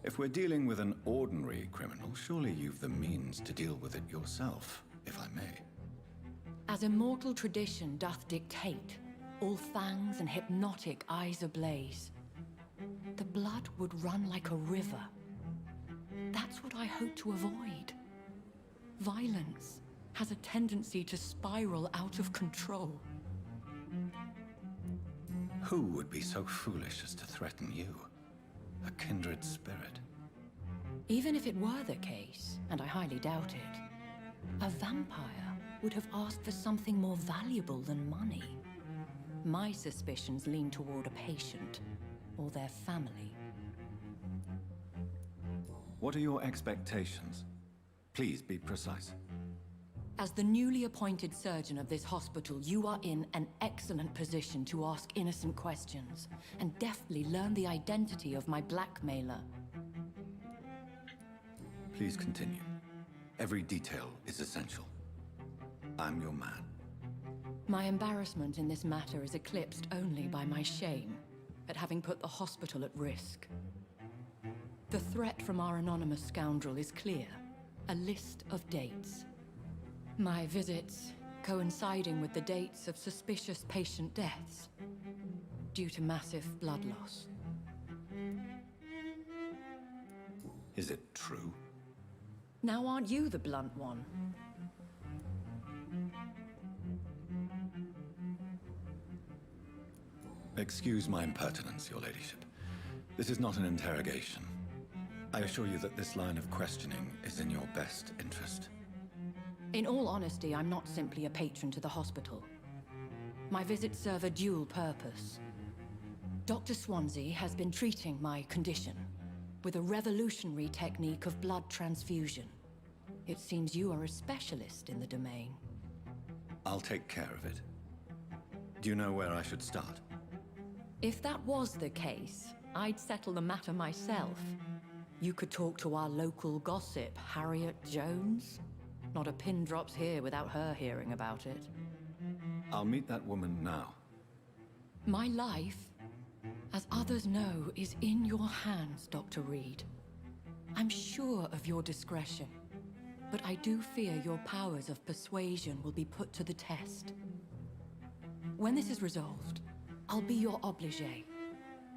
If we're dealing with an ordinary criminal, surely you've the means to deal with it yourself, if I may. As immortal tradition doth dictate, all fangs and hypnotic eyes ablaze. The blood would run like a river. That's what I hope to avoid. Violence has a tendency to spiral out of control. Who would be so foolish as to threaten you? A kindred spirit. Even if it were the case, and I highly doubt it, a vampire would have asked for something more valuable than money. My suspicions lean toward a patient or their family. What are your expectations? Please be precise. As the newly appointed surgeon of this hospital, you are in an excellent position to ask innocent questions and deftly learn the identity of my blackmailer. Please continue. Every detail is essential. I'm your man. My embarrassment in this matter is eclipsed only by my shame at having put the hospital at risk. The threat from our anonymous scoundrel is clear. A list of dates. My visits coinciding with the dates of suspicious patient deaths due to massive blood loss. Is it true? Now aren't you the blunt one? Excuse my impertinence, Your Ladyship. This is not an interrogation. I assure you that this line of questioning is in your best interest. In all honesty, I'm not simply a patron to the hospital. My visits serve a dual purpose. Dr. Swansea has been treating my condition with a revolutionary technique of blood transfusion. It seems you are a specialist in the domain. I'll take care of it. Do you know where I should start? If that was the case, I'd settle the matter myself. You could talk to our local gossip, Harriet Jones. Not a pin drops here without her hearing about it. I'll meet that woman now. My life, as others know, is in your hands, Dr. Reed. I'm sure of your discretion, but I do fear your powers of persuasion will be put to the test. When this is resolved, I'll be your obligé.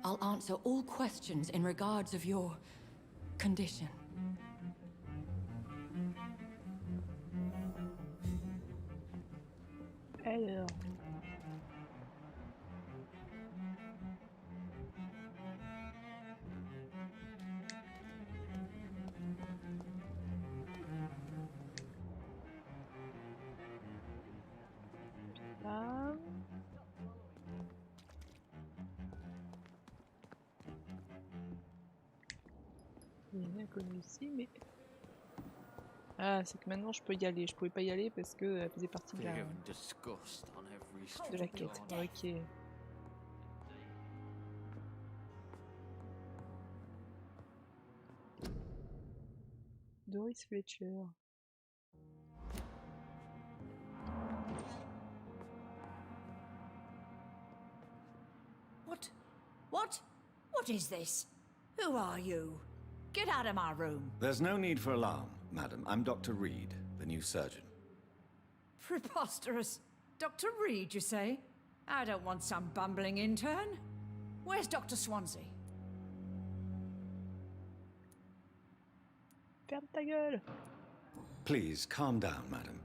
I'll answer all questions in regards of your condition. Alors. Là. Il y en a un connu ici, mais... Ah, c'est que maintenant je peux y aller. Je pouvais pas y aller parce que elle faisait partie de la quête. Ok. Doris Fletcher. What? What? What is this? Who are you? Get out of my room. There's no need for alarm, madam. I'm Dr. Reed, the new surgeon. Preposterous. Dr. Reed, you say? I don't want some bumbling intern. Where's Dr. Swansea? Ferme ta gueule. Please, calm down, madam.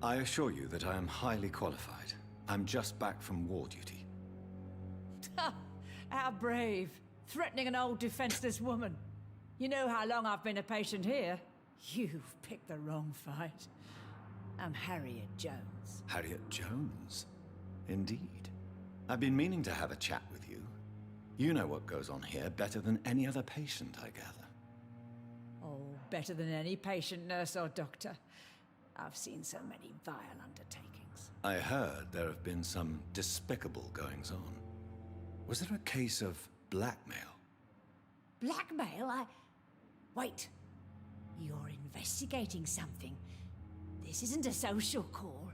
I assure you that I am highly qualified. I'm just back from war duty. How brave. Threatening an old defenseless woman. You know how long I've been a patient here? You've picked the wrong fight. I'm Harriet Jones. Harriet Jones? Indeed. I've been meaning to have a chat with you. You know what goes on here better than any other patient, I gather. Oh, better than any patient, nurse, or doctor. I've seen so many vile undertakings. I heard there have been some despicable goings-on. Was there a case of blackmail? Blackmail? Wait. You're investigating something. This isn't a social call.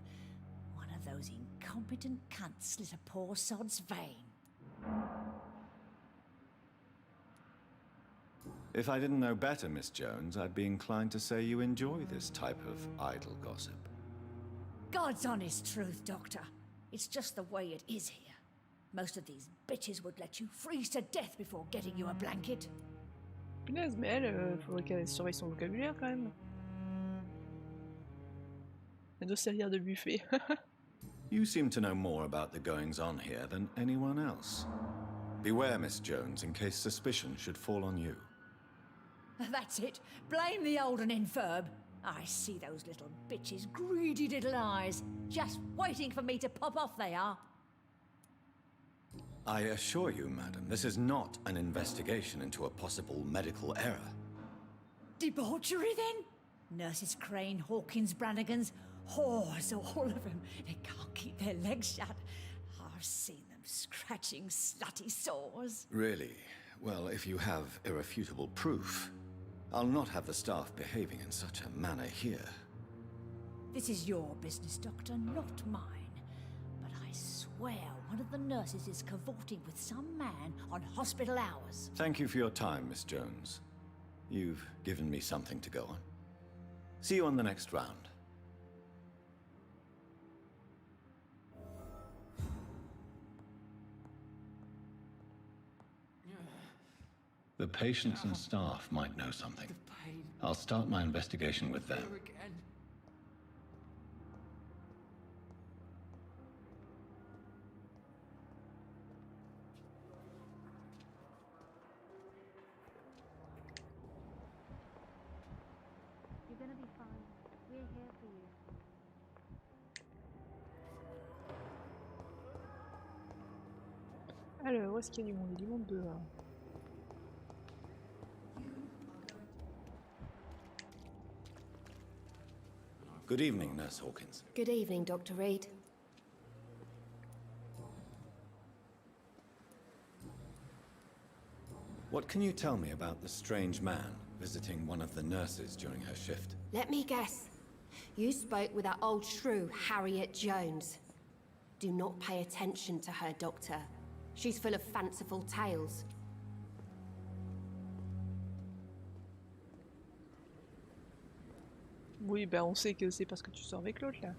One of those incompetent cunts slit a poor sod's vein. If I didn't know better, Miss Jones, I'd be inclined to say you enjoy this type of idle gossip. God's honest truth, Doctor. It's just the way it is here. Most of these bitches would let you freeze to death before getting you a blanket. Punaise, mais elle, faudrait qu'elle surveille son vocabulaire quand même. Elle doit servir de buffet. You seem to know more about the goings-on here than anyone else. Beware, Miss Jones, in case suspicion should fall on you. That's it. Blame the old and infirm. I see those little bitches' greedy little eyes. Just waiting for me to pop off they are. I assure you, madam, this is not an investigation into a possible medical error. Debauchery, then? Nurses Crane, Hawkins, Brannigans, whores, all of them. They can't keep their legs shut. I've seen them scratching slutty sores. Really? Well, if you have irrefutable proof, I'll not have the staff behaving in such a manner here. This is your business, Doctor, not mine. But I swear one of the nurses is cavorting with some man on hospital hours. Thank you for your time, Miss Jones. You've given me something to go on. See you on the next round. The patients and staff might know something. I'll start my investigation with them. You're gonna be fine. We're here for you. Alors, où est-ce qu'il y a du monde? Il y a du monde dehors. Good evening, Nurse Hawkins. Good evening, Dr. Reed. What can you tell me about the strange man visiting one of the nurses during her shift? Let me guess. You spoke with that old shrew, Harriet Jones. Do not pay attention to her, Doctor. She's full of fanciful tales. Oui, ben on sait que c'est parce que tu sors avec l'autre là.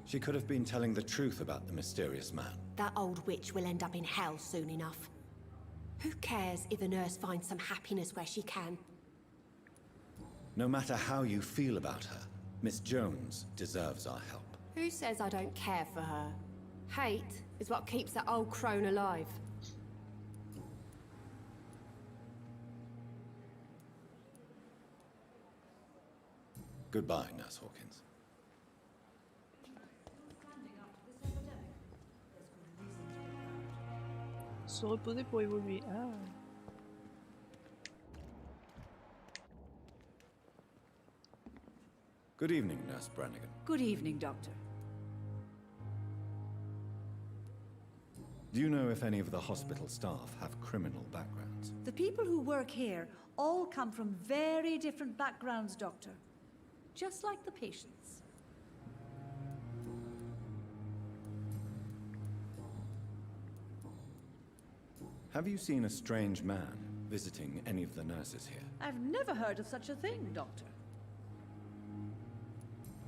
She could have been telling the truth about the mysterious man. That old witch will end up in hell soon enough. Who cares if a nurse finds some happiness where she can? No matter how you feel about her, Miss Jones deserves our help. Who says I don't care for her? Hate is what keeps that old crone alive. Goodbye, Nurse Hawkins. Se reposer pour évoluer. Ah. Good evening, Nurse Brannigan. Good evening, Doctor. Do you know if any of the hospital staff have criminal backgrounds? The people who work here all come from very different backgrounds, Doctor. Just like the patients. Have you seen a strange man visiting any of the nurses here? I've never heard of such a thing, Doctor.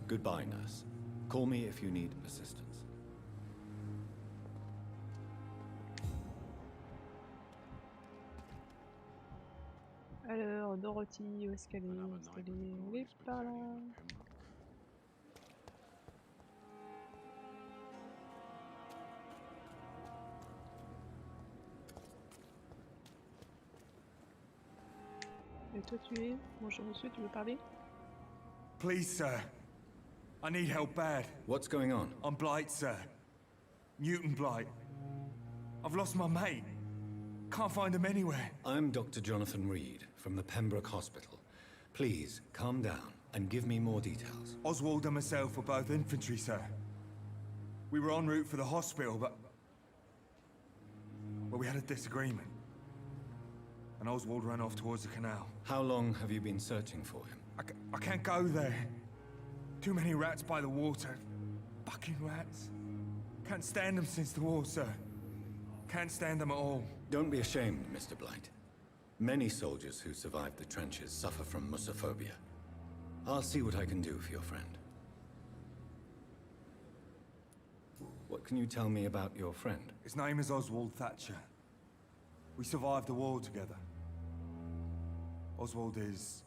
Goodbye, nurse. Call me if you need assistance. Alors, Dorothy, où est-ce qu'elle est? Où est-ce qu'elle est? Elle est par là. Et toi tu es? Bonjour monsieur, tu veux parler? Please, sir. I need help bad. What's going on? I'm Blight, sir. Newton Blight. I've lost my mate. Can't find him anywhere. I'm Dr. Jonathan Reed from the Pembroke Hospital. Please, calm down and give me more details. Oswald and myself were both infantry, sir. We were en route for the hospital, but... well, we had a disagreement. And Oswald ran off towards the canal. How long have you been searching for him? I can't go there. Too many rats by the water. Fucking rats. Can't stand them since the war, sir. Can't stand them at all. Don't be ashamed, Mr. Blight. Many soldiers who survived the trenches suffer from musophobia. I'll see what I can do for your friend. What can you tell me about your friend? His name is Oswald Thatcher. We survived the war together. Oswald is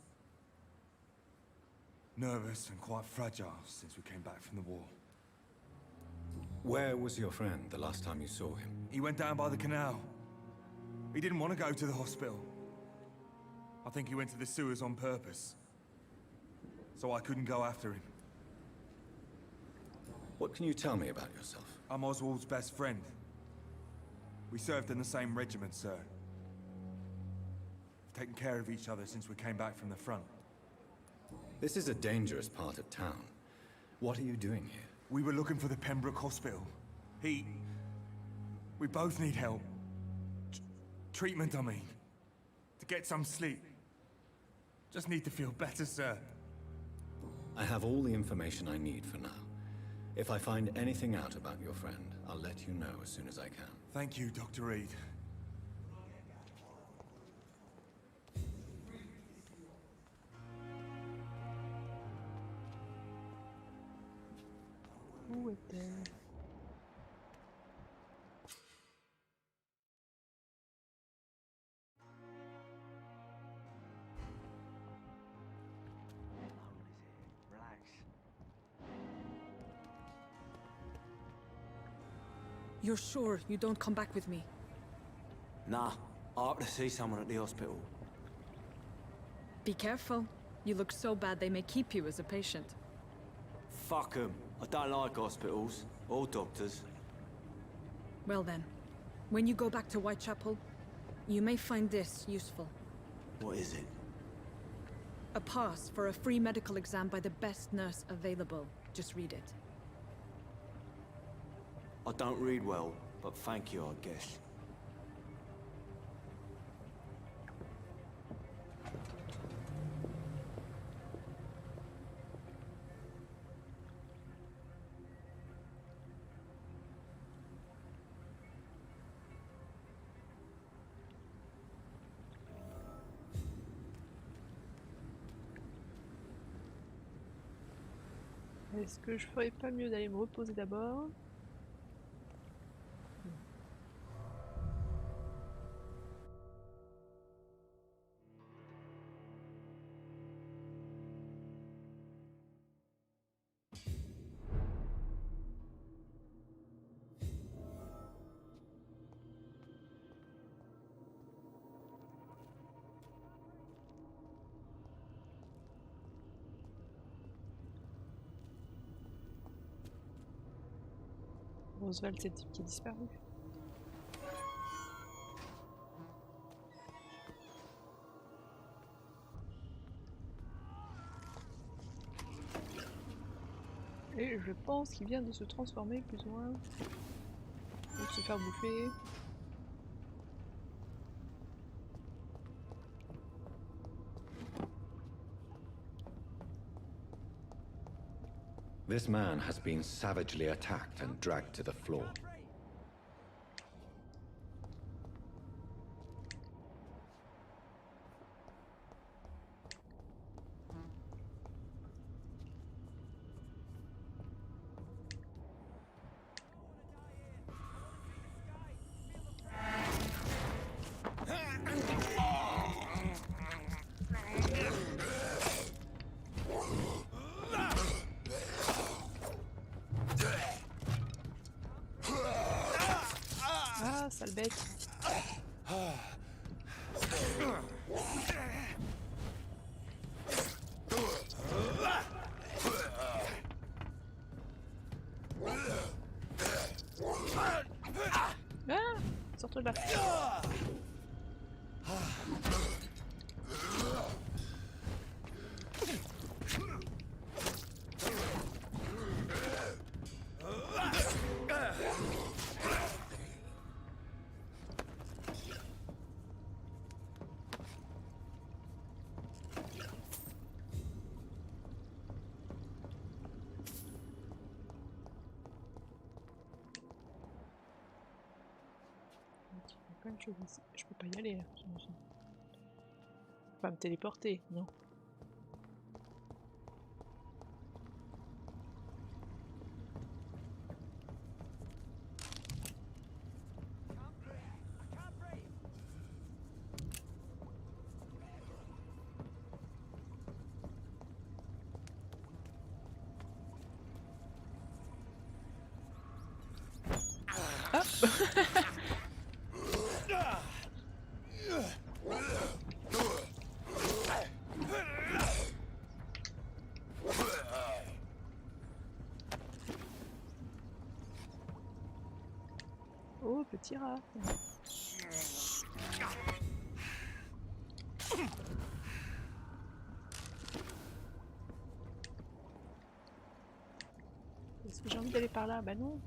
nervous and quite fragile since we came back from the war. Where was your friend the last time you saw him? He went down by the canal. He didn't want to go to the hospital. I think he went to the sewers on purpose. So I couldn't go after him. What can you tell me about yourself? I'm Oswald's best friend. We served in the same regiment, sir. We've taken care of each other since we came back from the front. This is a dangerous part of town. What are you doing here? We were looking for the Pembroke Hospital. We both need help. Treatment, I mean. To get some sleep. Just need to feel better, sir. I have all the information I need for now. If I find anything out about your friend, I'll let you know as soon as I can. Thank you, Dr. Reed. Où est-elle? You're sure you don't come back with me? Nah, I have to see someone at the hospital. Be careful. You look so bad they may keep you as a patient. Fuck 'em. I don't like hospitals, or doctors. Well then, when you go back to Whitechapel, you may find this useful. What is it? A pass for a free medical exam by the best nurse available. Just read it. I don't read well, but thank you, I guess. Est-ce que je ferais pas mieux d'aller me reposer d'abord? Oswald, c'est le type qui est disparu. Et je pense qu'il vient de se transformer plus ou moins. Ou de se faire bouffer. This man has been savagely attacked and dragged to the floor. Ah, sale bête. Ah, sors-toi de là. Plein de choses ici. Je peux pas y aller là, j'imagine. Je peux pas me téléporter, non. Oh, petit rat. Est-ce que j'ai envie d'aller par là? Bah non.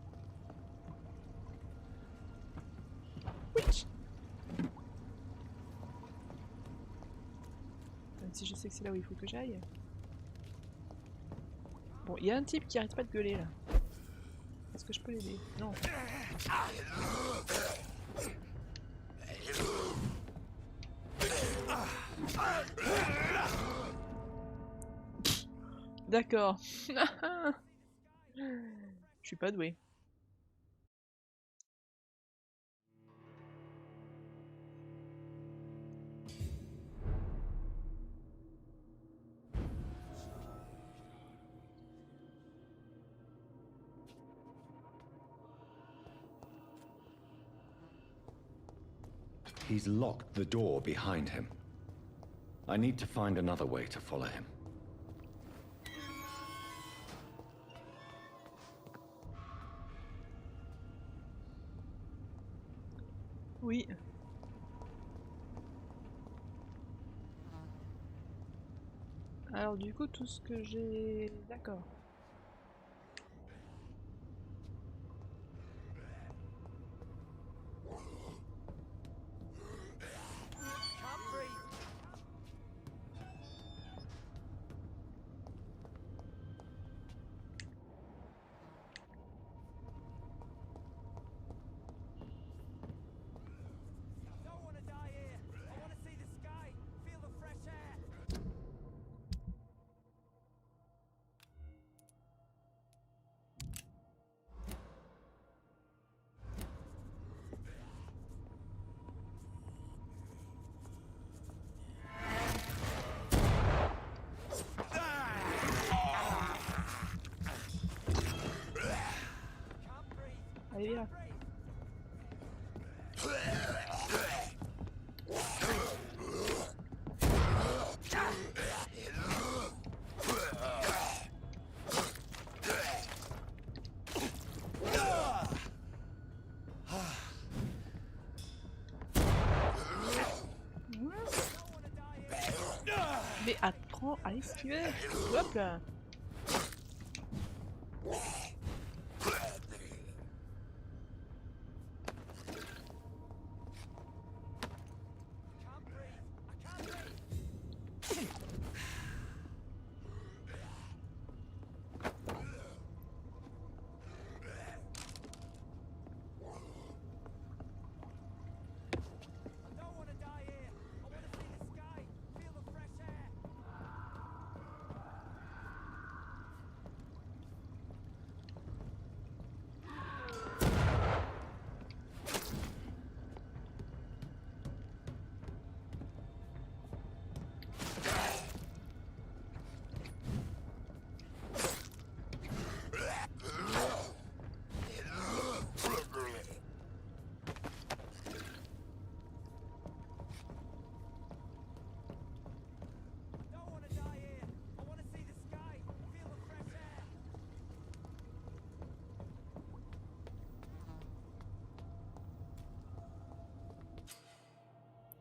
Oui. Même si je sais que c'est là où il faut que j'aille. Bon, il y a un type qui arrête pas de gueuler là. Est-ce que je peux l'aider? Non. D'accord. Je suis pas douée. He's locked the door behind him. I need to find another way to follow him. Oui. Alors du coup, tout ce que j'ai... D'accord. Allez, viens. Mais apprends à esquiver. Hop là.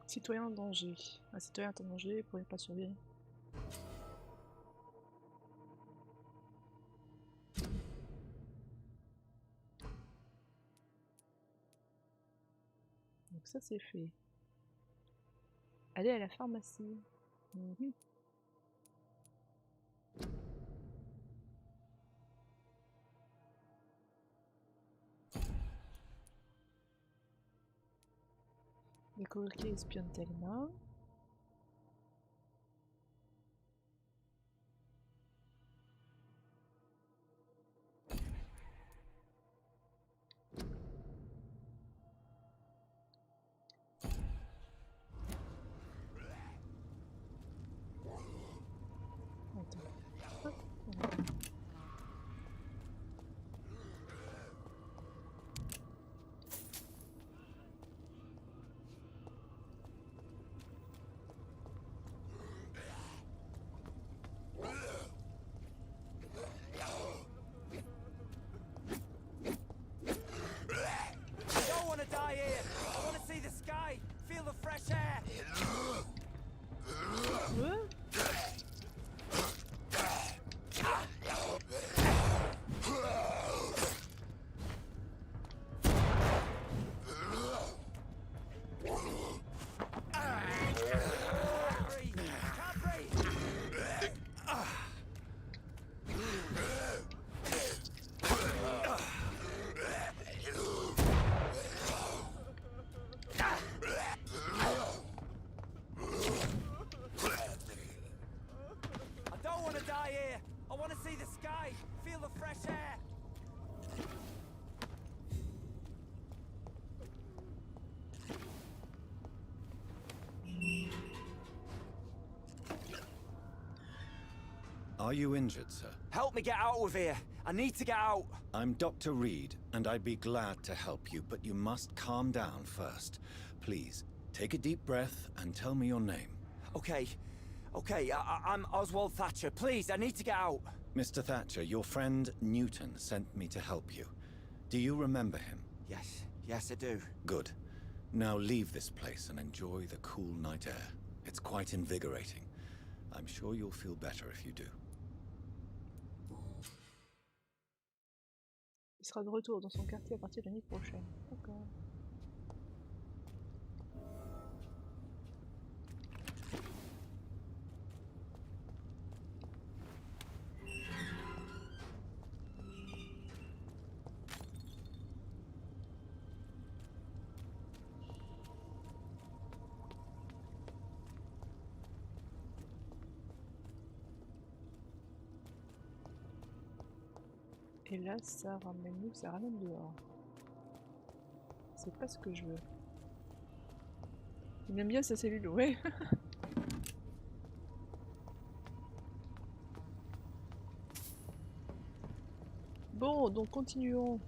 Citoyen en danger. Un citoyen est en danger, vous pourrez pas survivre. Donc ça c'est fait. Allez à la pharmacie. Mhm. Découvrir qui espionne tellement. the fresh air. Are you injured, sir? Help me get out of here. I need to get out. I'm Dr. Reed, and I'd be glad to help you, but you must calm down first. Please, take a deep breath and tell me your name. Okay. I'm Oswald Thatcher. Please, I need to get out. Mr. Thatcher, your friend Newton sent me to help you. Do you remember him? Yes, I do. Good. Now leave this place and enjoy the cool night air. It's quite invigorating. I'm sure you'll feel better if you do. Il sera de retour dans son quartier à partir de l'année prochaine. D'accord. Et là, ça ramène où? Ça ramène dehors. C'est pas ce que je veux. Il aime bien sa cellule, ouais. Bon, donc continuons.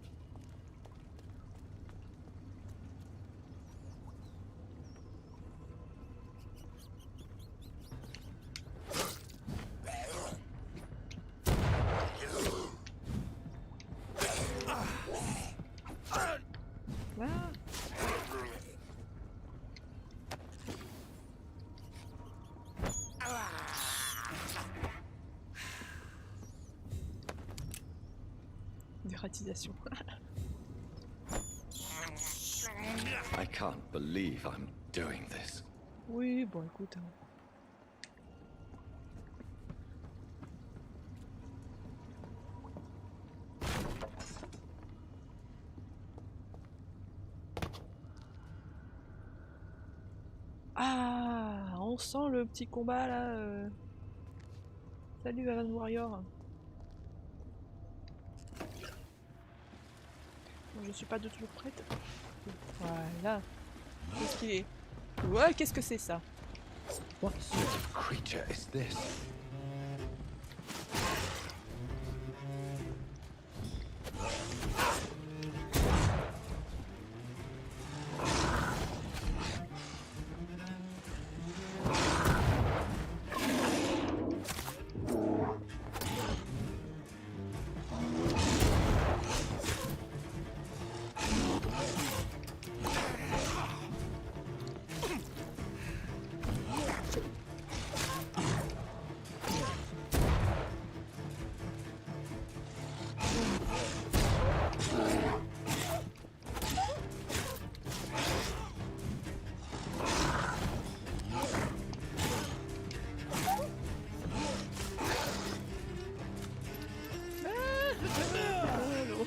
Dératisation. I can't believe I'm doing this. Oui, bon, écoute. Ah, on sent le petit combat là. Salut Alan Warrior. Bon, je suis pas de tout prête. Voilà. Qu'est-ce qu'il est? Ouais, qu'est-ce que c'est ça? What sort of creature is this?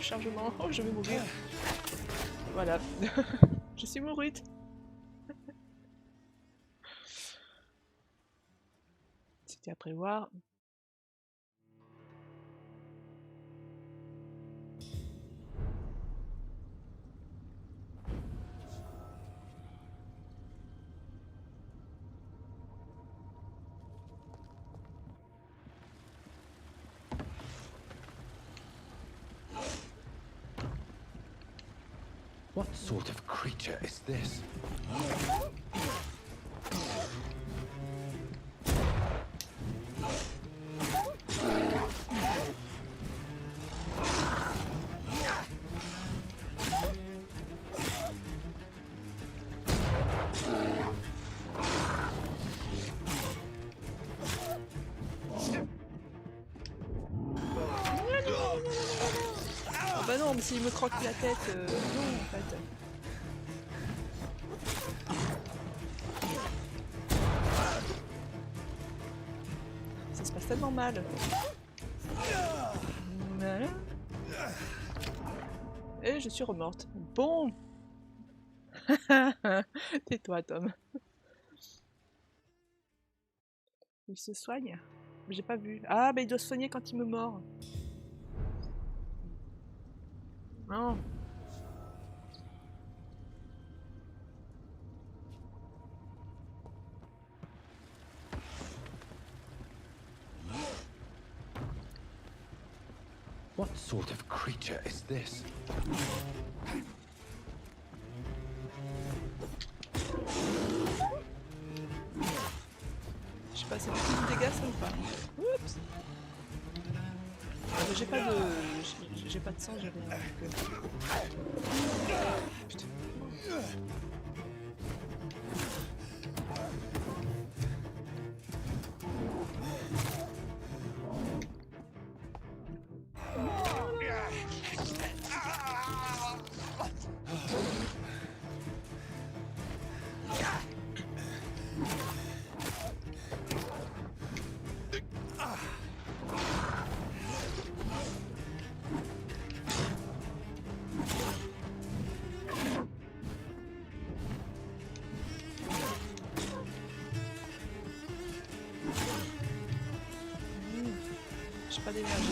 Chargement. Oh, je vais mourir. Voilà. Je suis mourute. C'était à prévoir. What sort of creature is this? Oh bah non, mais s'il me croque la tête, non en fait. Ça se passe tellement mal. Voilà. Et je suis remorte. Bon. Tais-toi, Tom. Il se soigne? J'ai pas vu. Ah, bah il doit se soigner quand il me mord. Non. What sort of creature is this? Je sais pas, c'est beaucoup de dégâts ça ou pas? Oups. J'ai pas de... J'ai pas de sang, j'ai rien. Putain. J'ai pas d'énergie.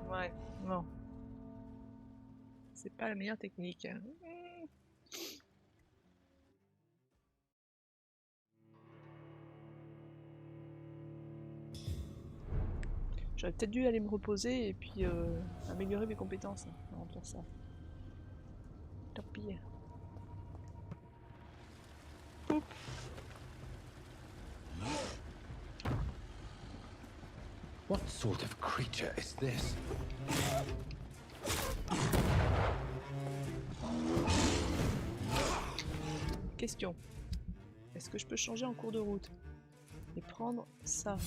Ouais, non. C'est pas la meilleure technique. J'aurais peut-être dû aller me reposer et puis améliorer mes compétences avant de faire ça. Tant pis. Poup. What sort of creature is this? Question. Est-ce que je peux changer en cours de route et prendre ça?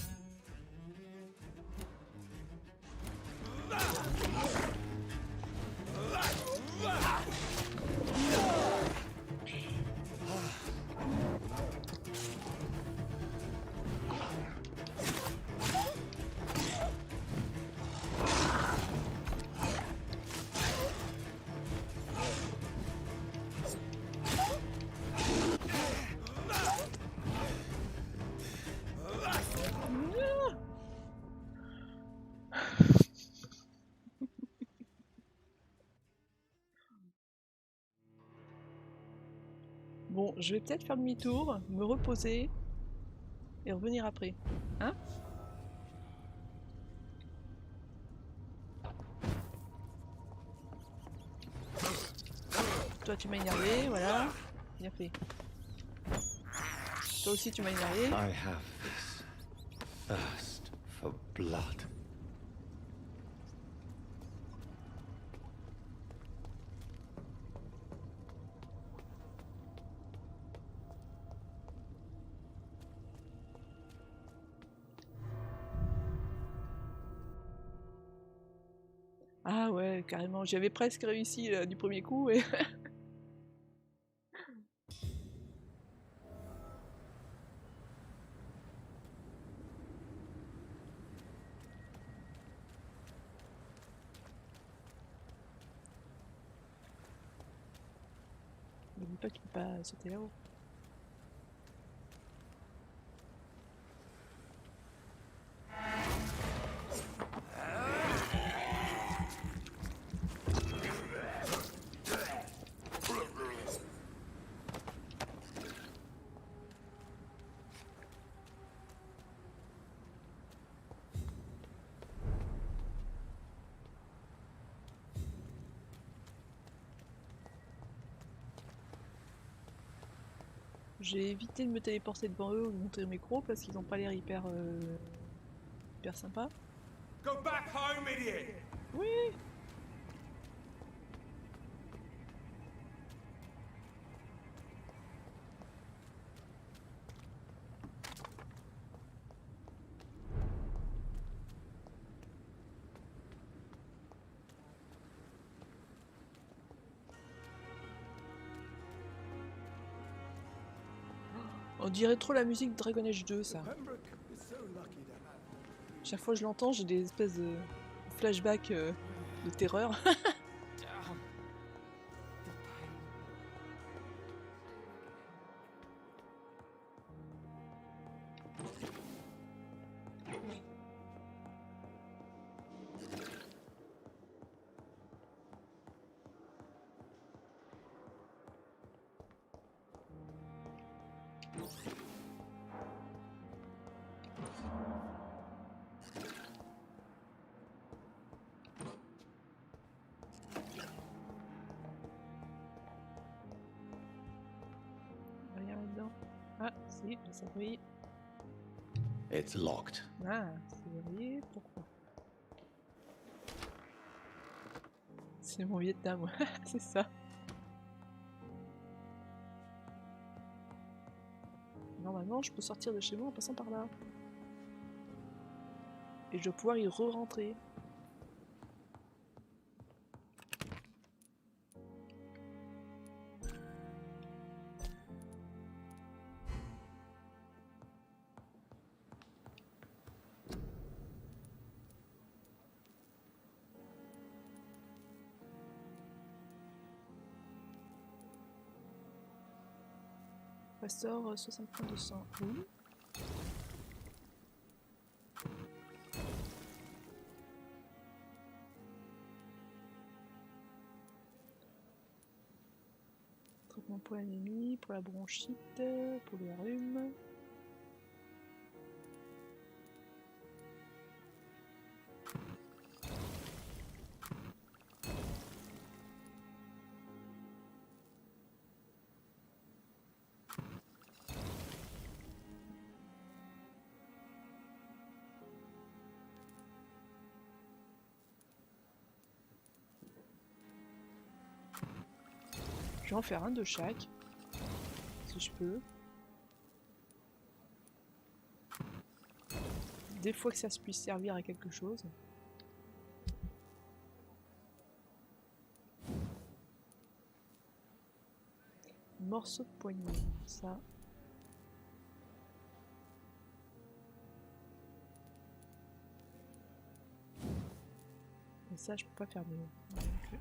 Bon, je vais peut-être faire demi-tour, me reposer et revenir après. Hein? Toi tu m'as énervé, voilà. Bien fait. Toi aussi tu m'as énervé. I have this thirst for blood. Ah ouais, carrément, j'y avais presque réussi du premier coup et... N'oublie pas qu'il ne peut pas sauter là-haut. J'ai évité de me téléporter devant eux ou de monter le micro parce qu'ils n'ont pas l'air hyper sympas. Go back home, idiot! Oui. On dirait trop la musique de Dragon Age 2, ça. Chaque fois que je l'entends, j'ai des espèces de flashbacks de terreur. Oui, ça brille. It's locked. Ah, c'est verrouillé, pourquoi? C'est mon Vietnam, ouais. C'est ça. Normalement, je peux sortir de chez moi en passant par là. Et je dois pouvoir y re-rentrer. Ressort 60 points de sang. Oui. Traitement pour l'anémie, pour la bronchite, pour le rhume. Je vais en faire un de chaque, si je peux. Des fois que ça puisse servir à quelque chose. Morceau de poignet, ça. Et ça, je peux pas faire mieux. Donc,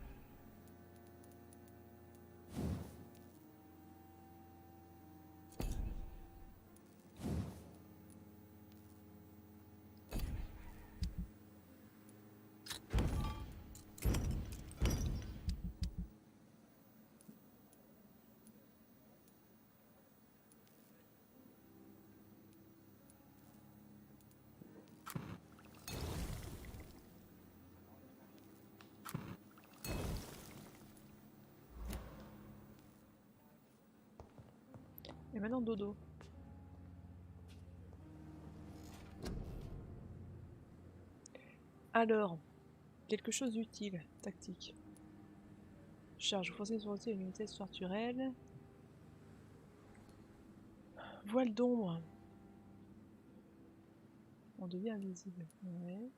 et maintenant dodo. Alors, quelque chose d'utile, tactique. Charge, forcée sur une unité structurelle. Voile d'ombre. On devient invisible. Ouais.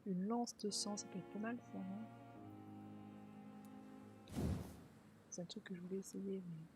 Une lance de sang, ça peut être pas mal ça, hein. C'est un truc que je voulais essayer, mais...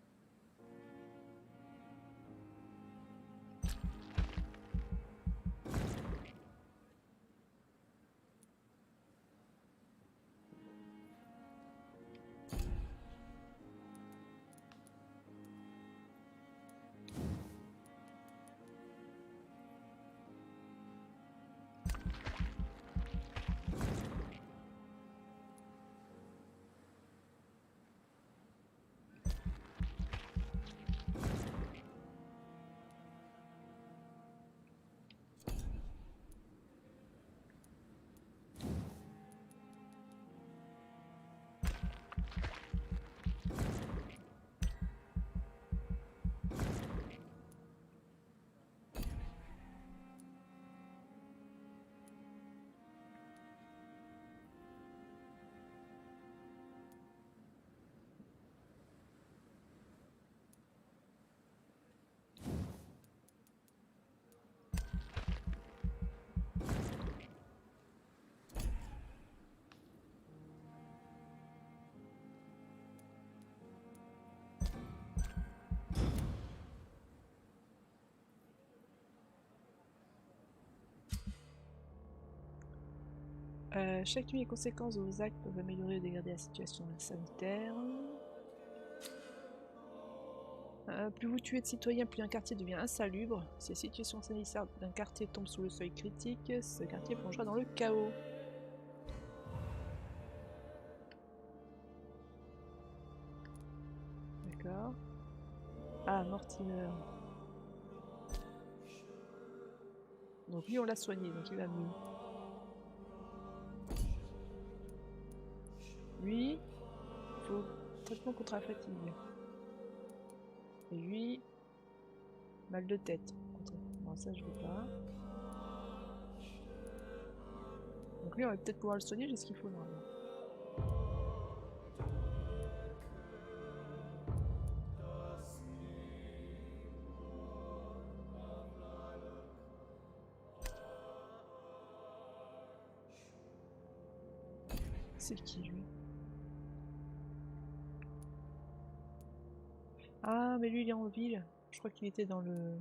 Chaque nuit, les conséquences de vos actes peuvent améliorer ou dégrader la situation sanitaire. Plus vous tuez de citoyens, plus un quartier devient insalubre. Si la situation sanitaire d'un quartier tombe sous le seuil critique, ce quartier plongera dans le chaos. D'accord. Ah, Mortimer. Donc lui, on l'a soigné, donc il va mieux. Lui, faut faut. Traitement contre la fatigue. Et lui, mal de tête. Bon, ça je veux pas. Donc lui, on va peut-être pouvoir le soigner, j'ai ce qu'il faut normalement. C'est qui lui? Ah, mais lui il est en ville. Je crois qu'il était dans le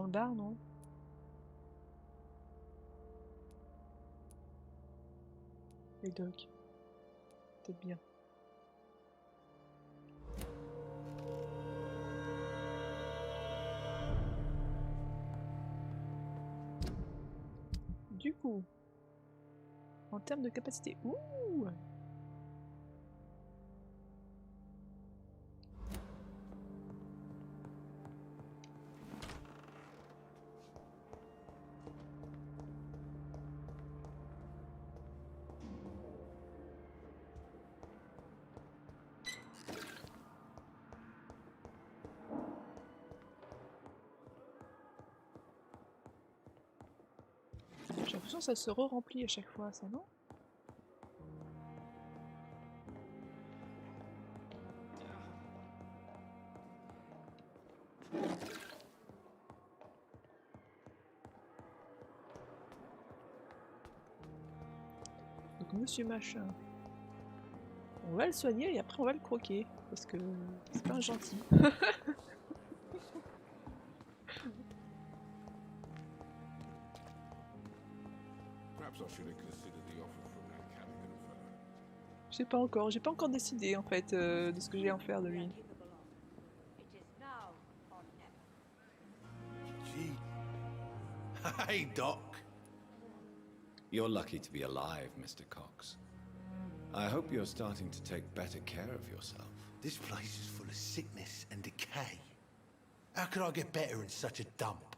bar, non? Les docs. Peut-être bien. Du coup, en termes de capacité, ouh! J'ai l'impression que ça se re-remplit à chaque fois, ça, non? Donc monsieur machin. On va le soigner et après on va le croquer. Parce que c'est pas un gentil. Je sais pas encore, j'ai pas encore décidé en fait de ce que j'ai à en faire de lui. Gee. Hey, Doc. You're lucky to be alive, Mr. Cox. I hope you're starting to take better care of yourself. This place is full of sickness and decay. How could I get better in such a dump?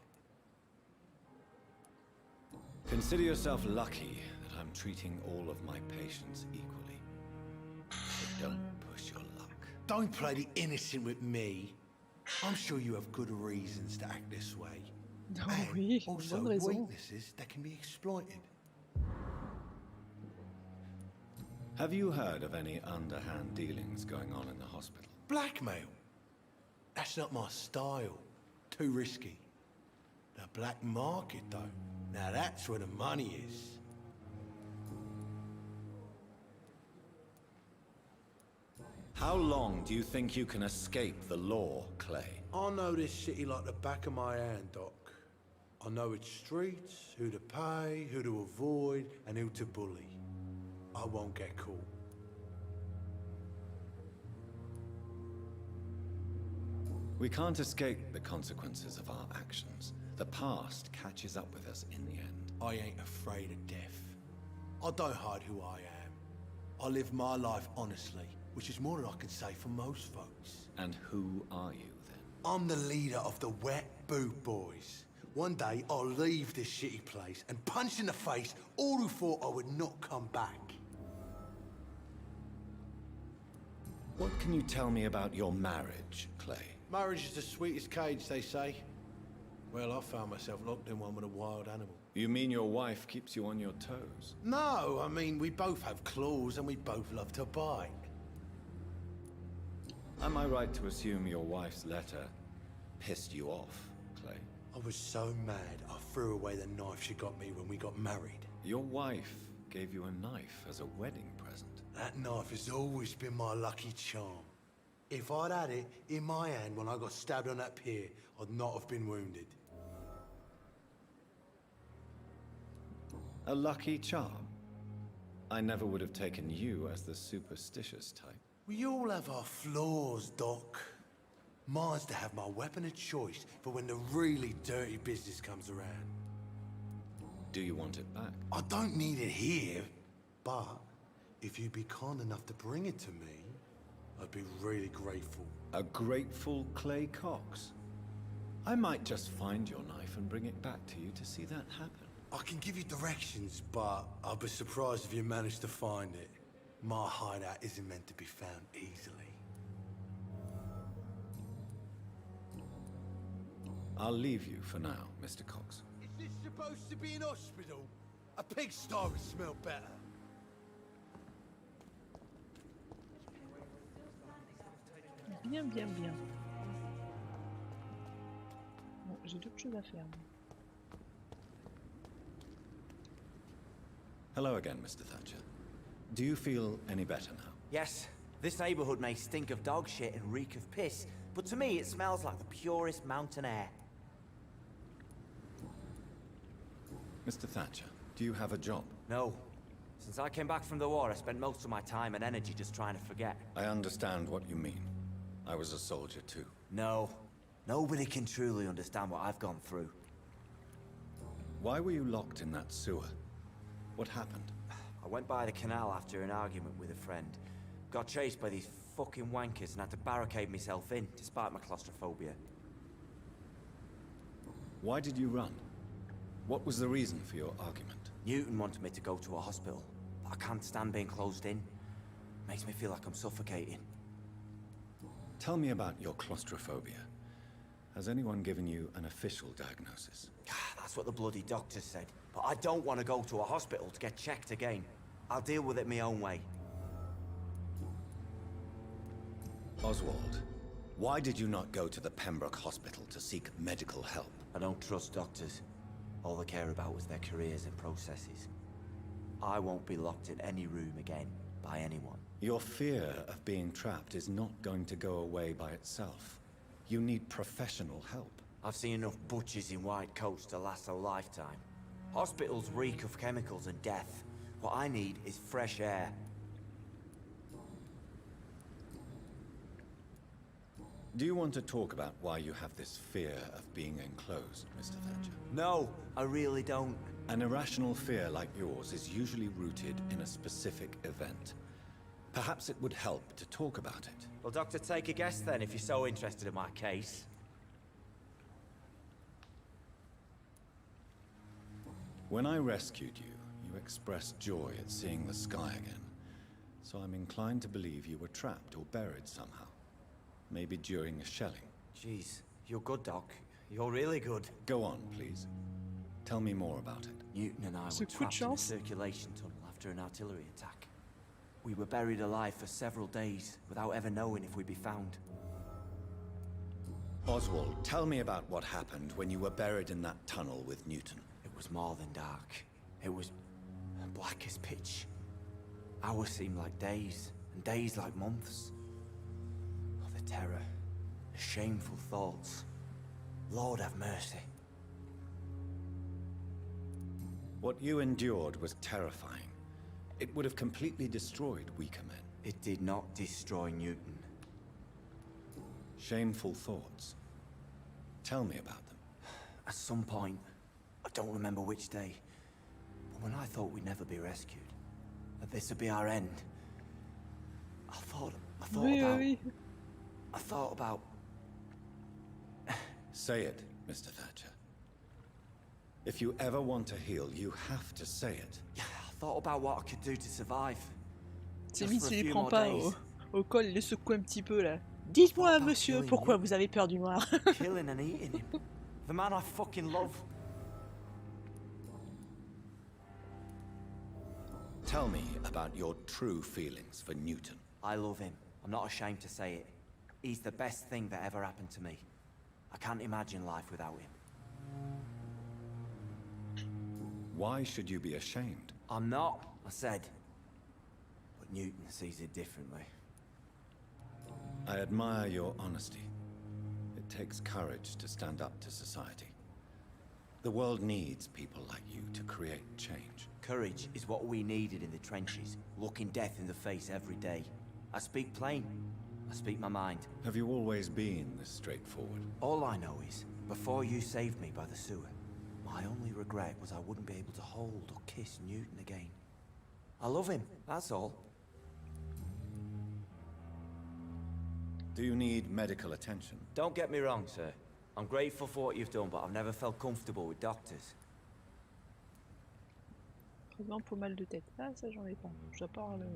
Consider yourself lucky that I'm treating all of my patients equally. But don't push your luck. Don't play the innocent with me. I'm sure you have good reasons to act this way. Oh and oui, also bonne raison. weaknesses that can be exploited. Have you heard of any underhand dealings going on in the hospital? Blackmail? That's not my style. Too risky. The black market, though. Now that's where the money is. How long do you think you can escape the law, Clay? I know this city like the back of my hand, Doc. I know its streets, who to pay, who to avoid, and who to bully. I won't get caught. We can't escape the consequences of our actions. The past catches up with us in the end. I ain't afraid of death. I don't hide who I am. I live my life honestly, which is more than I can say for most folks. And who are you, then? I'm the leader of the Wet Boot Boys. One day, I'll leave this shitty place and punch in the face all who thought I would not come back. What can you tell me about your marriage, Clay? Marriage is the sweetest cage, they say. Well, I found myself locked in one with a wild animal. You mean your wife keeps you on your toes? No, I mean, we both have claws and we both love to bite. Am I right to assume your wife's letter pissed you off, Clay? I was so mad, I threw away the knife she got me when we got married. Your wife gave you a knife as a wedding present. That knife has always been my lucky charm. If I'd had it in my hand when I got stabbed on that pier, I'd not have been wounded. A lucky charm? I never would have taken you as the superstitious type. We all have our flaws, Doc. Mine's to have my weapon of choice for when the really dirty business comes around. Do you want it back? I don't need it here, but if you'd be kind enough to bring it to me, I'd be really grateful. A grateful Clay Cox? I might just find your knife and bring it back to you to see that happen. I can give you directions, but I'll be surprised if you manage to find it. My hideout isn't meant to be found easily. I'll leave you for now, Mr. Cox. Is this supposed to be an hospital? A pigsty would smell better. Bien, bien, bien. Bon, j'ai d'autres choses à faire. Hello again, Mr. Thatcher. Do you feel any better now? Yes, this neighborhood may stink of dog shit and reek of piss, but to me it smells like the purest mountain air. Mr. Thatcher, do you have a job? No. Since I came back from the war, I spent most of my time and energy just trying to forget. I understand what you mean. I was a soldier too. No. Nobody can truly understand what I've gone through. Why were you locked in that sewer? What happened? I went by the canal after an argument with a friend. Got chased by these fucking wankers and had to barricade myself in, despite my claustrophobia. Why did you run? What was the reason for your argument? Newton wanted me to go to a hospital, but I can't stand being closed in. Makes me feel like I'm suffocating. Tell me about your claustrophobia. Has anyone given you an official diagnosis? That's what the bloody doctor said. But I don't want to go to a hospital to get checked again. I'll deal with it my own way. Oswald, why did you not go to the Pembroke Hospital to seek medical help? I don't trust doctors. All they care about was their careers and processes. I won't be locked in any room again by anyone. Your fear of being trapped is not going to go away by itself. You need professional help. I've seen enough butchers in white coats to last a lifetime. Hospitals reek of chemicals and death. What I need is fresh air. Do you want to talk about why you have this fear of being enclosed, Mr. Thatcher? No, I really don't. An irrational fear like yours is usually rooted in a specific event. Perhaps it would help to talk about it. Well, Doctor, take a guess then, if you're so interested in my case. When I rescued you, you expressed joy at seeing the sky again. So I'm inclined to believe you were trapped or buried somehow. Maybe during a shelling. Jeez, you're good, Doc. You're really good. Go on, please. Tell me more about it. Newton and I were trapped in a circulation tunnel after an artillery attack. We were buried alive for several days without ever knowing if we'd be found. Oswald, tell me about what happened when you were buried in that tunnel with Newton. It was more than dark. It was black as pitch. Hours seemed like days, and days like months. Oh, the terror. The shameful thoughts. Lord have mercy. What you endured was terrifying. It would have completely destroyed weaker men. It did not destroy Newton. Shameful thoughts. Tell me about them. At some point, I don't remember which day, but when I thought we'd never be rescued, that this would be our end, I thought about... Say it, Mr. Thatcher. If you ever want to heal, you have to say it. Yeah, I thought about what I could do to survive. C'est vite, s'il lui prend pas au col, il le secoue un petit peu là. Dites-moi, monsieur, pourquoi vous avez peur du noir? Killing and eating him. The man I fucking love. Tell me about your true feelings for Newton. I love him. I'm not ashamed to say it. He's the best thing that ever happened to me. I can't imagine life without him. Why should you be ashamed? I'm not, I said. But Newton sees it differently. I admire your honesty. It takes courage to stand up to society. The world needs people like you to create change. Courage is what we needed in the trenches, looking death in the face every day. I speak plain. I speak my mind. Have you always been this straightforward? All I know is, before you saved me by the sewer, my only regret was I wouldn't be able to hold or kiss Newton again. I love him, that's all. Do you need medical attention? Don't get me wrong, sir. I'm grateful for what you've done, but I've never felt comfortable with doctors. Traitement pour mal de tête. Ah, ça j'en ai pas. Je dois pas avoir le...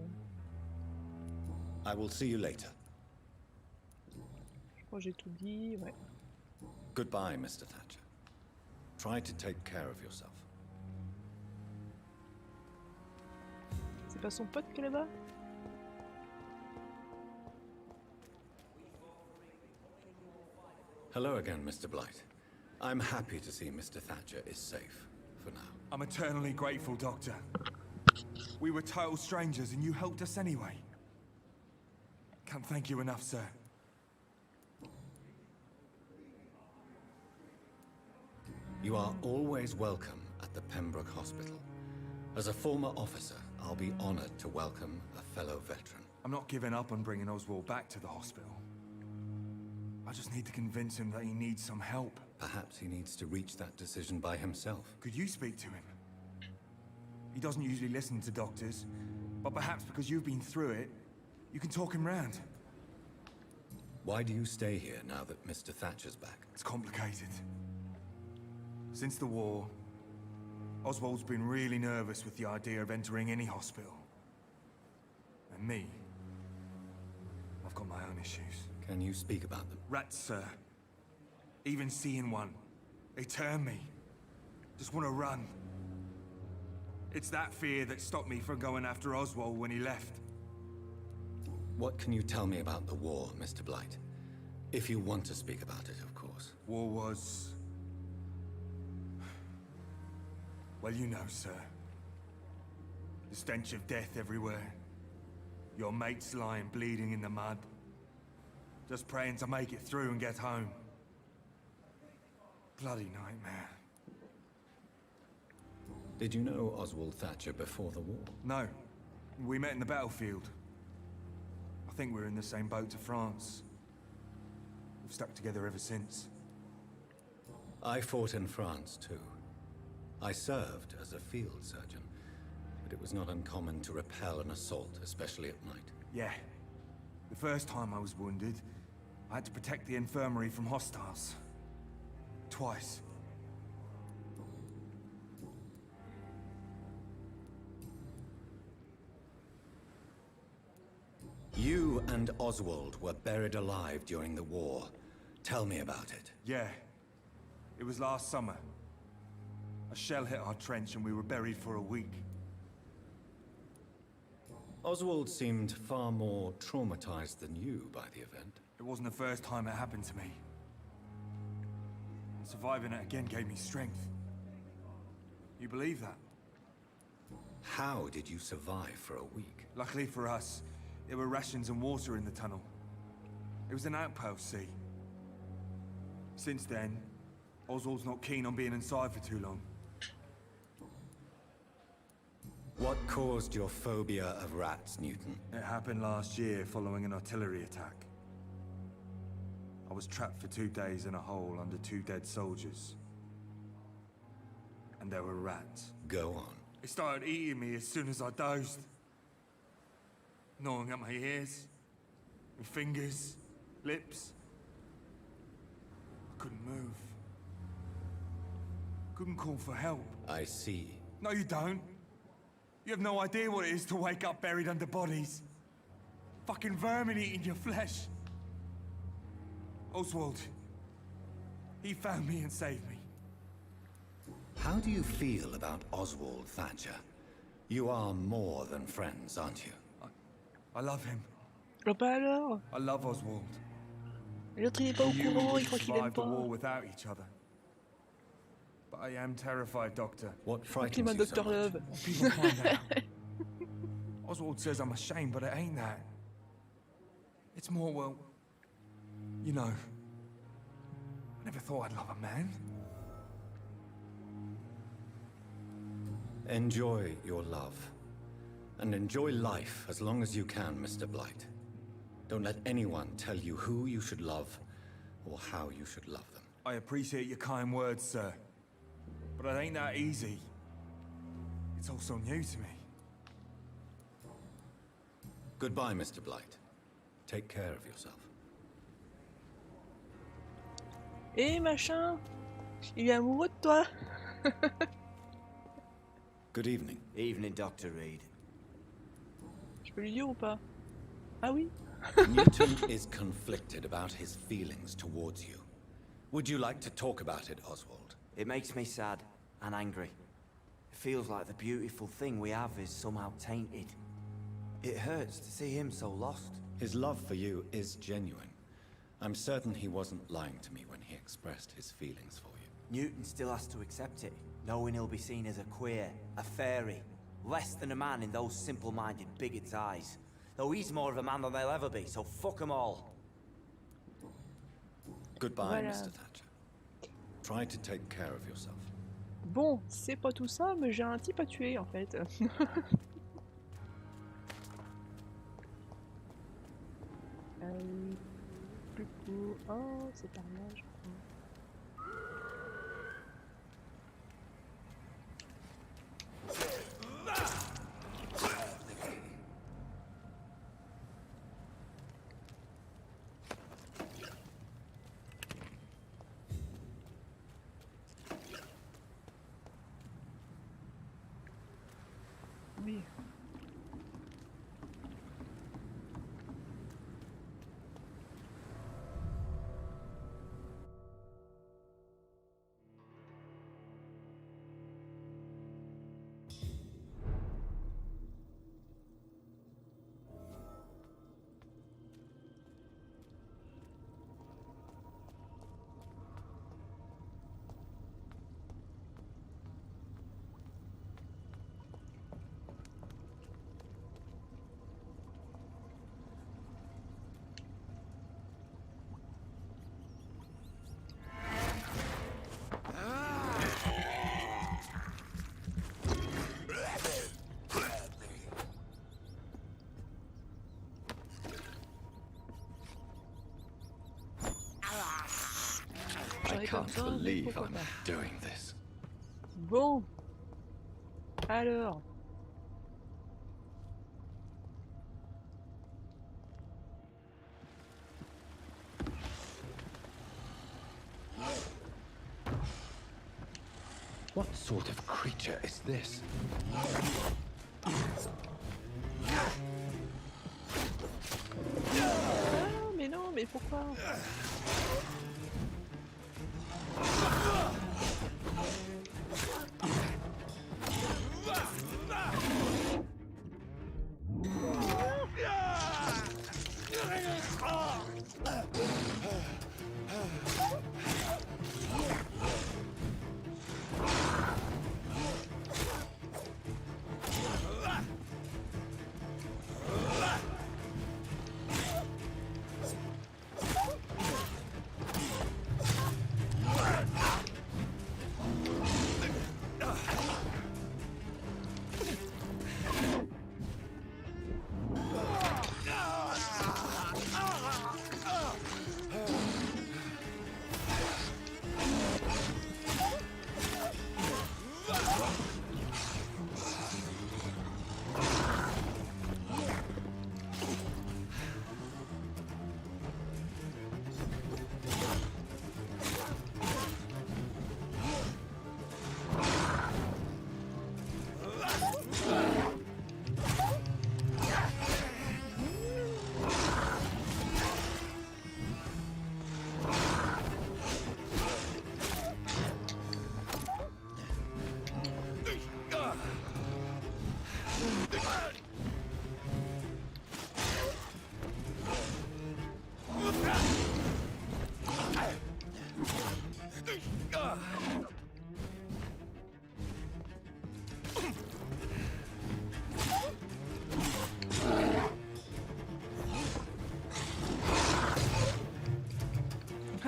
I will see you later. Je crois que j'ai tout dit, ouais. Goodbye, Mr. Thatcher. Try to take care of yourself. C'est pas son pote qui est là-bas? Hello again, Mr. Blight. I'm happy to see Mr. Thatcher is safe, for now. I'm eternally grateful, Doctor. We were total strangers and you helped us anyway. Can't thank you enough, sir. You are always welcome at the Pembroke Hospital. As a former officer, I'll be honored to welcome a fellow veteran. I'm not giving up on bringing Oswald back to the hospital. I just need to convince him that he needs some help. Perhaps he needs to reach that decision by himself. Could you speak to him? He doesn't usually listen to doctors, but perhaps because you've been through it, you can talk him round. Why do you stay here now that Mr. Thatcher's back? It's complicated. Since the war, Oswald's been really nervous with the idea of entering any hospital. And me, I've got my own issues. Can you speak about them? Rats, sir. Even seeing one, they turn me. Just want to run. It's that fear that stopped me from going after Oswald when he left. What can you tell me about the war, Mr. Blight? If you want to speak about it, of course. War was... well, you know, sir. The stench of death everywhere. Your mates lying bleeding in the mud. Just praying to make it through and get home. Bloody nightmare. Did you know Oswald Thatcher before the war? No. We met in the battlefield. I think we're in the same boat to France. We've stuck together ever since. I fought in France, too. I served as a field surgeon, but it was not uncommon to repel an assault, especially at night. Yeah. The first time I was wounded, I had to protect the infirmary from hostiles. Twice. You and Oswald were buried alive during the war. Tell me about it. Yeah. It was last summer. A shell hit our trench and we were buried for a week. Oswald seemed far more traumatized than you by the event. It wasn't the first time it happened to me. Surviving it again gave me strength. You believe that? How did you survive for a week? Luckily for us, there were rations and water in the tunnel. It was an outpost, see? Since then, Oswald's not keen on being inside for too long. What caused your phobia of rats, Newton? It happened last year following an artillery attack. I was trapped for 2 days in a hole under 2 dead soldiers. And there were rats. Go on. It started eating me as soon as I dozed. Gnawing at my ears, my fingers, lips. I couldn't move. Couldn't call for help. I see. No, you don't. You have no idea what it is to wake up buried under bodies. Fucking vermin eating your flesh. Oswald. He found me and saved me. How do you feel about Oswald Thatcher? You are more than friends, aren't you? I love him. Oh bah alors. I love Oswald. L'autre il est pas au courant, il croit qu'il aime survived the war pas. without each other. But I am terrified, Doctor. What frightens Climat you so Dr. much? Love. What people find out. Oswald says I'm ashamed, but it ain't that. It's more, well, you know, I never thought I'd love a man. Enjoy your love. And enjoy life as long as you can, Mr. Blight. Don't let anyone tell you who you should love or how you should love them. I appreciate your kind words, sir. But it ain't that easy. It's all so new to me. Goodbye, Mr. Blight. Take care of yourself. Eh machin, il est amoureux de toi. Good evening. Evening, Dr. Reed. Je peux lui dire ou pas? Ah oui. Newton is conflicted about his feelings towards you. Would you like to talk about it, Oswald? It makes me sad and angry. It feels like the beautiful thing we have is somehow tainted. It hurts to see him so lost. His love for you is genuine. I'm certain he wasn't lying to me when he expressed his feelings for you. Newton still has to accept it, knowing he'll be seen as a queer, a fairy, less than a man in those simple-minded bigots' eyes. Though he's more of a man than they'll ever be, so fuck them all. Goodbye, Voilà. Mr. Thatcher. Try to take care of yourself. Bon, c'est pas tout ça, mais j'ai un type à tuer en fait. Plus court. Oh, c'est par là, je crois. Oui. I can't believe I'm doing this. Bon. Alors. What sort of creature is this? Ah, mais non, mais pourquoi?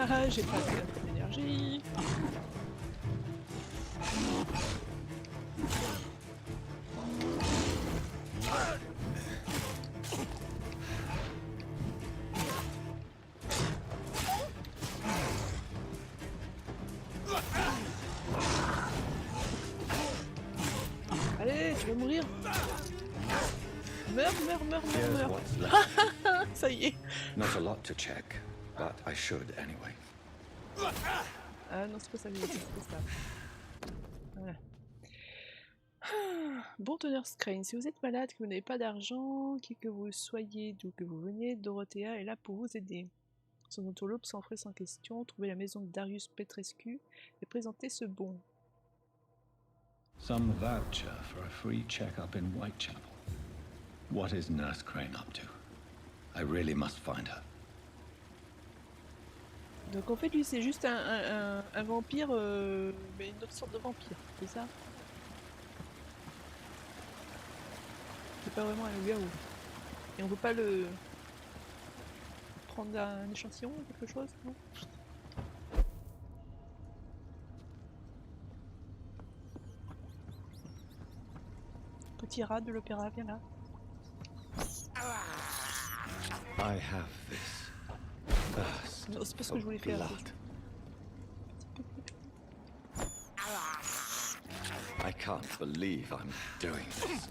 Ah, j'ai pas d'énergie. Allez, tu vas mourir. Meurs, meurs, meurs, meurs, Here's meurs. what's left. Ça y est. Not a lot to check, but I should anyway. Ah non, c'est pas ça, c'est pas ça. Voilà. Bon teneur Scrane, si vous êtes malade, que vous n'avez pas d'argent, qui que vous soyez, d'où que vous veniez, Dorothea est là pour vous aider. Son entourloupe sans frais sans question, trouvez la maison de Darius Petrescu et présentez ce bon. Some voucher for a free check-up in Whitechapel. What is Nurse Crane up to? I really must find her. Donc en fait lui c'est juste un vampire, mais une autre sorte de vampire, c'est ça? C'est pas vraiment un loup-garou. Et on peut pas le prendre un échantillon ou quelque chose, non? Petit rat de l'opéra, viens là. I have this thirst Non, c'est pas ce que je voulais for faire. blood. I can't believe I'm doing this.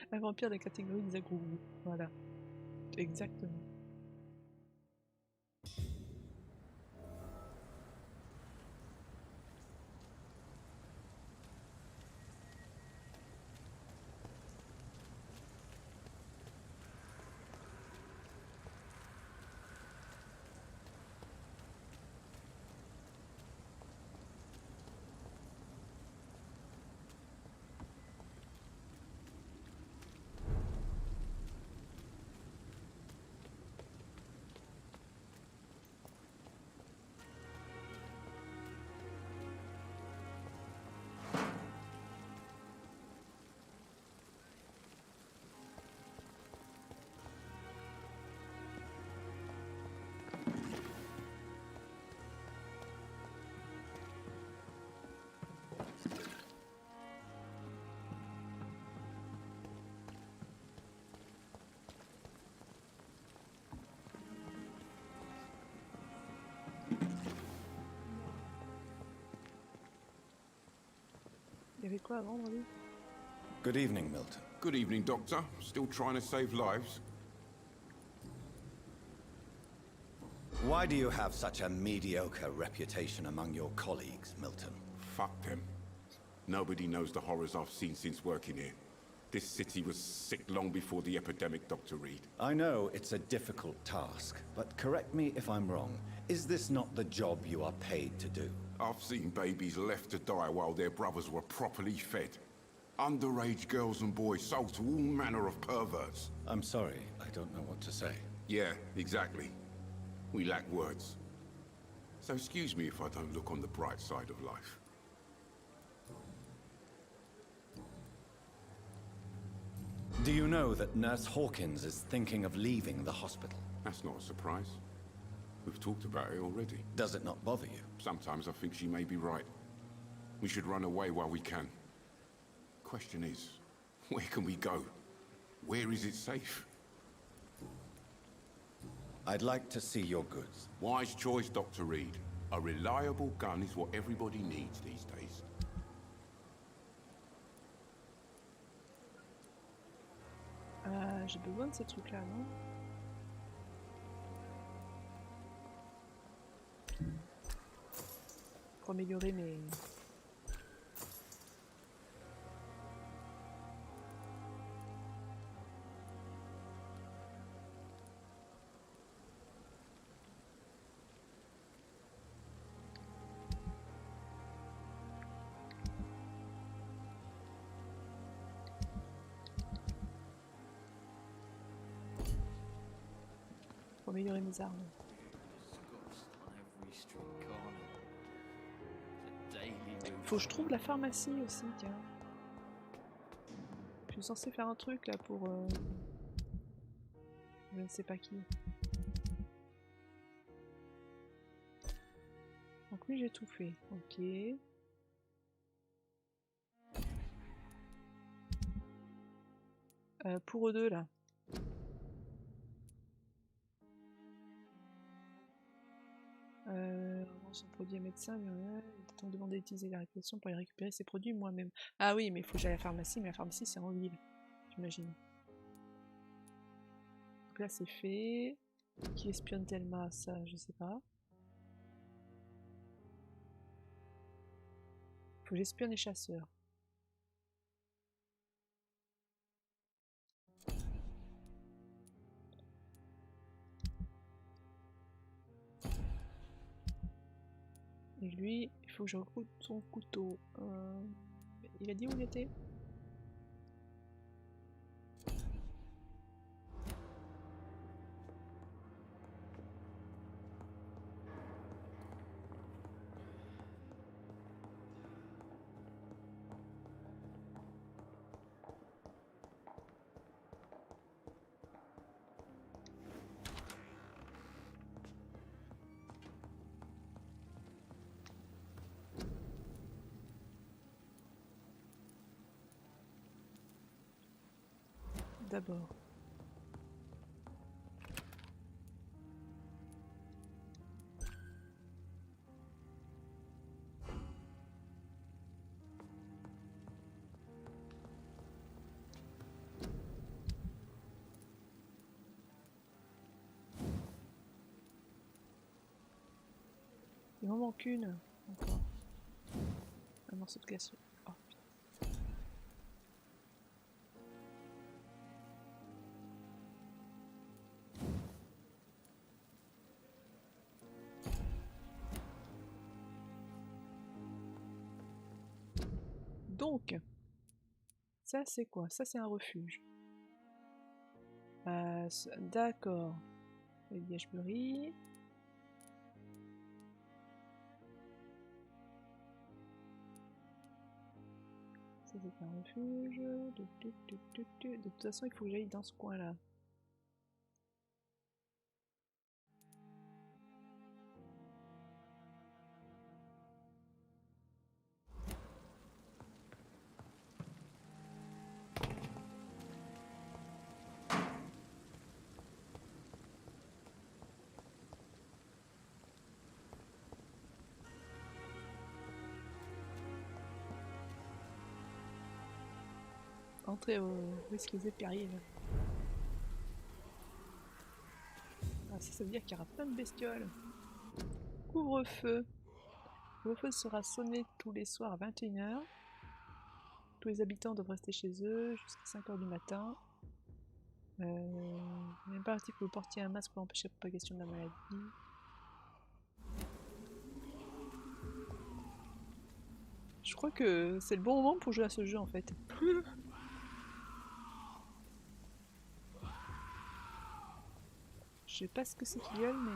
Un vampire de la catégorie des agro-goûts. Voilà. Exactement. Il y avait quoi à vendre, lui? Good evening, Milton. Good evening, Doctor. Still trying to save lives? Why do you have such a mediocre reputation among your colleagues, Milton? Fuck them. Nobody knows the horrors I've seen since working here. This city was sick long before the epidemic, Dr. Reed. I know it's a difficult task, but correct me if I'm wrong. Is this not the job you are paid to do? I've seen babies left to die while their brothers were properly fed. Underage girls and boys sold to all manner of perverts. I'm sorry, I don't know what to say. Yeah, exactly. We lack words. So excuse me if I don't look on the bright side of life. Do you know that Nurse Hawkins is thinking of leaving the hospital? That's not a surprise. We've talked about it already. Does it not bother you? Sometimes I think she may be right. We should run away while we can. Question is, where can we go? Where is it safe? I'd like to see your goods. Wise choice, Dr. Reed. A reliable gun is what everybody needs these days. J'ai besoin de ces trucs-là, non? Pour améliorer mes... Pour améliorer mes armes. Faut que je trouve la pharmacie aussi, tiens. Je suis censé faire un truc là pour... Je ne sais pas qui. Donc lui j'ai tout fait, ok. Pour eux deux là. On Vend son produit à médecin, mais on demande d'utiliser la réputation pour aller récupérer ses produits moi-même. Ah oui, mais il faut que j'aille à la pharmacie, mais la pharmacie c'est en ville, j'imagine. Donc là c'est fait. Qui espionne Thelma, ça je sais pas. Faut que j'espionne les chasseurs. Et lui, il faut que je recrute son couteau. Il a dit où il était? D'abord. Il m'en manque une. Encore. Un morceau de cassure. Oh, putain. Donc, ça c'est quoi? Ça c'est un refuge. D'accord. Le Liège-Bury. Ça c'est un refuge. De toute façon, il faut que j'aille dans ce coin-là. Entrer aux risques et périls. Ah, ça veut dire qu'il y aura plein de bestioles. Couvre-feu. Le couvre-feu sera sonné tous les soirs à 21 h. Tous les habitants doivent rester chez eux jusqu'à 5 h du matin. Il n'est pas actif que vous portiez un masque pour empêcher la propagation de la maladie. Je crois que c'est le bon moment pour jouer à ce jeu en fait. Je sais pas ce que c'est qu'il gueule, mais...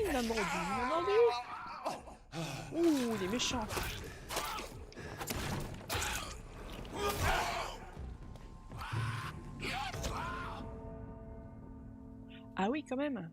Il m'a mordu, il m'a mordu. Ouh, il est méchant. Ah oui, quand même.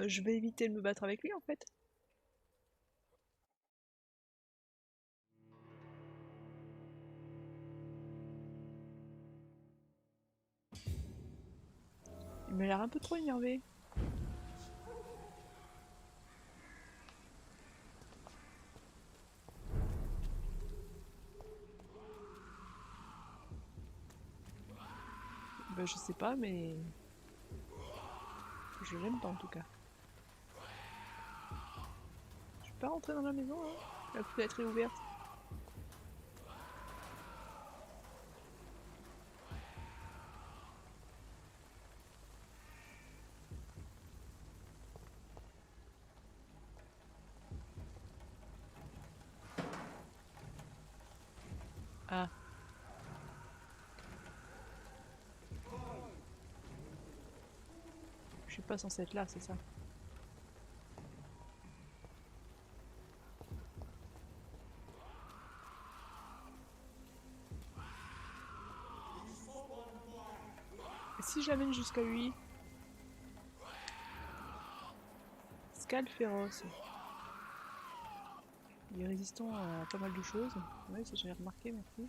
je vais éviter de me battre avec lui en fait. Il m'a l'air un peu trop énervé. Ben, je sais pas, mais je l'aime pas en tout cas. Je peux pas rentrer dans la maison, hein. La fenêtre est ouverte. Ah. Je suis pas censée être là, c'est ça. Et si je l'amène jusqu'à lui? Scale féroce. Il est résistant à pas mal de choses. Oui, ça j'avais remarqué, merci.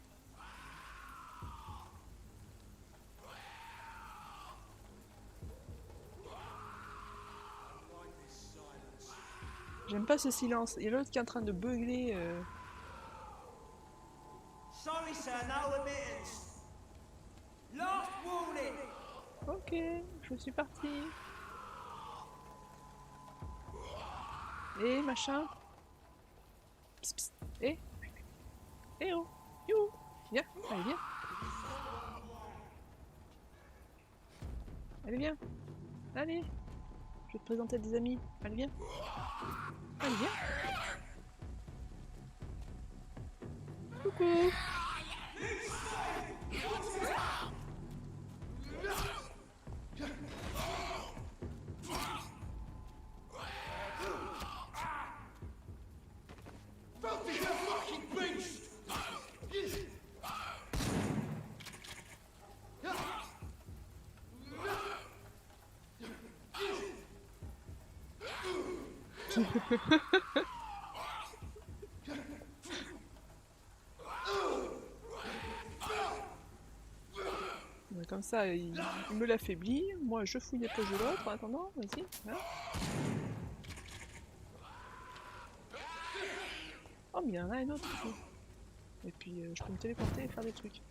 J'aime pas ce silence. Il y a l'autre qui est en train de beugler. Sorry, sir, no admittance. Last warning. Ok, je suis partie. Et machin. Psst, psst. Eh oh. You. Viens, allez viens. Allez viens. Allez. Je vais te présenter des amis. Allez viens. Allez viens. Coucou. Comme ça, il me l'affaiblit. Moi, je fouille les poches de l'autre en attendant. Vas-y. Voilà. Oh, mais il y en a un autre ici. Et puis, je peux me téléporter et faire des trucs.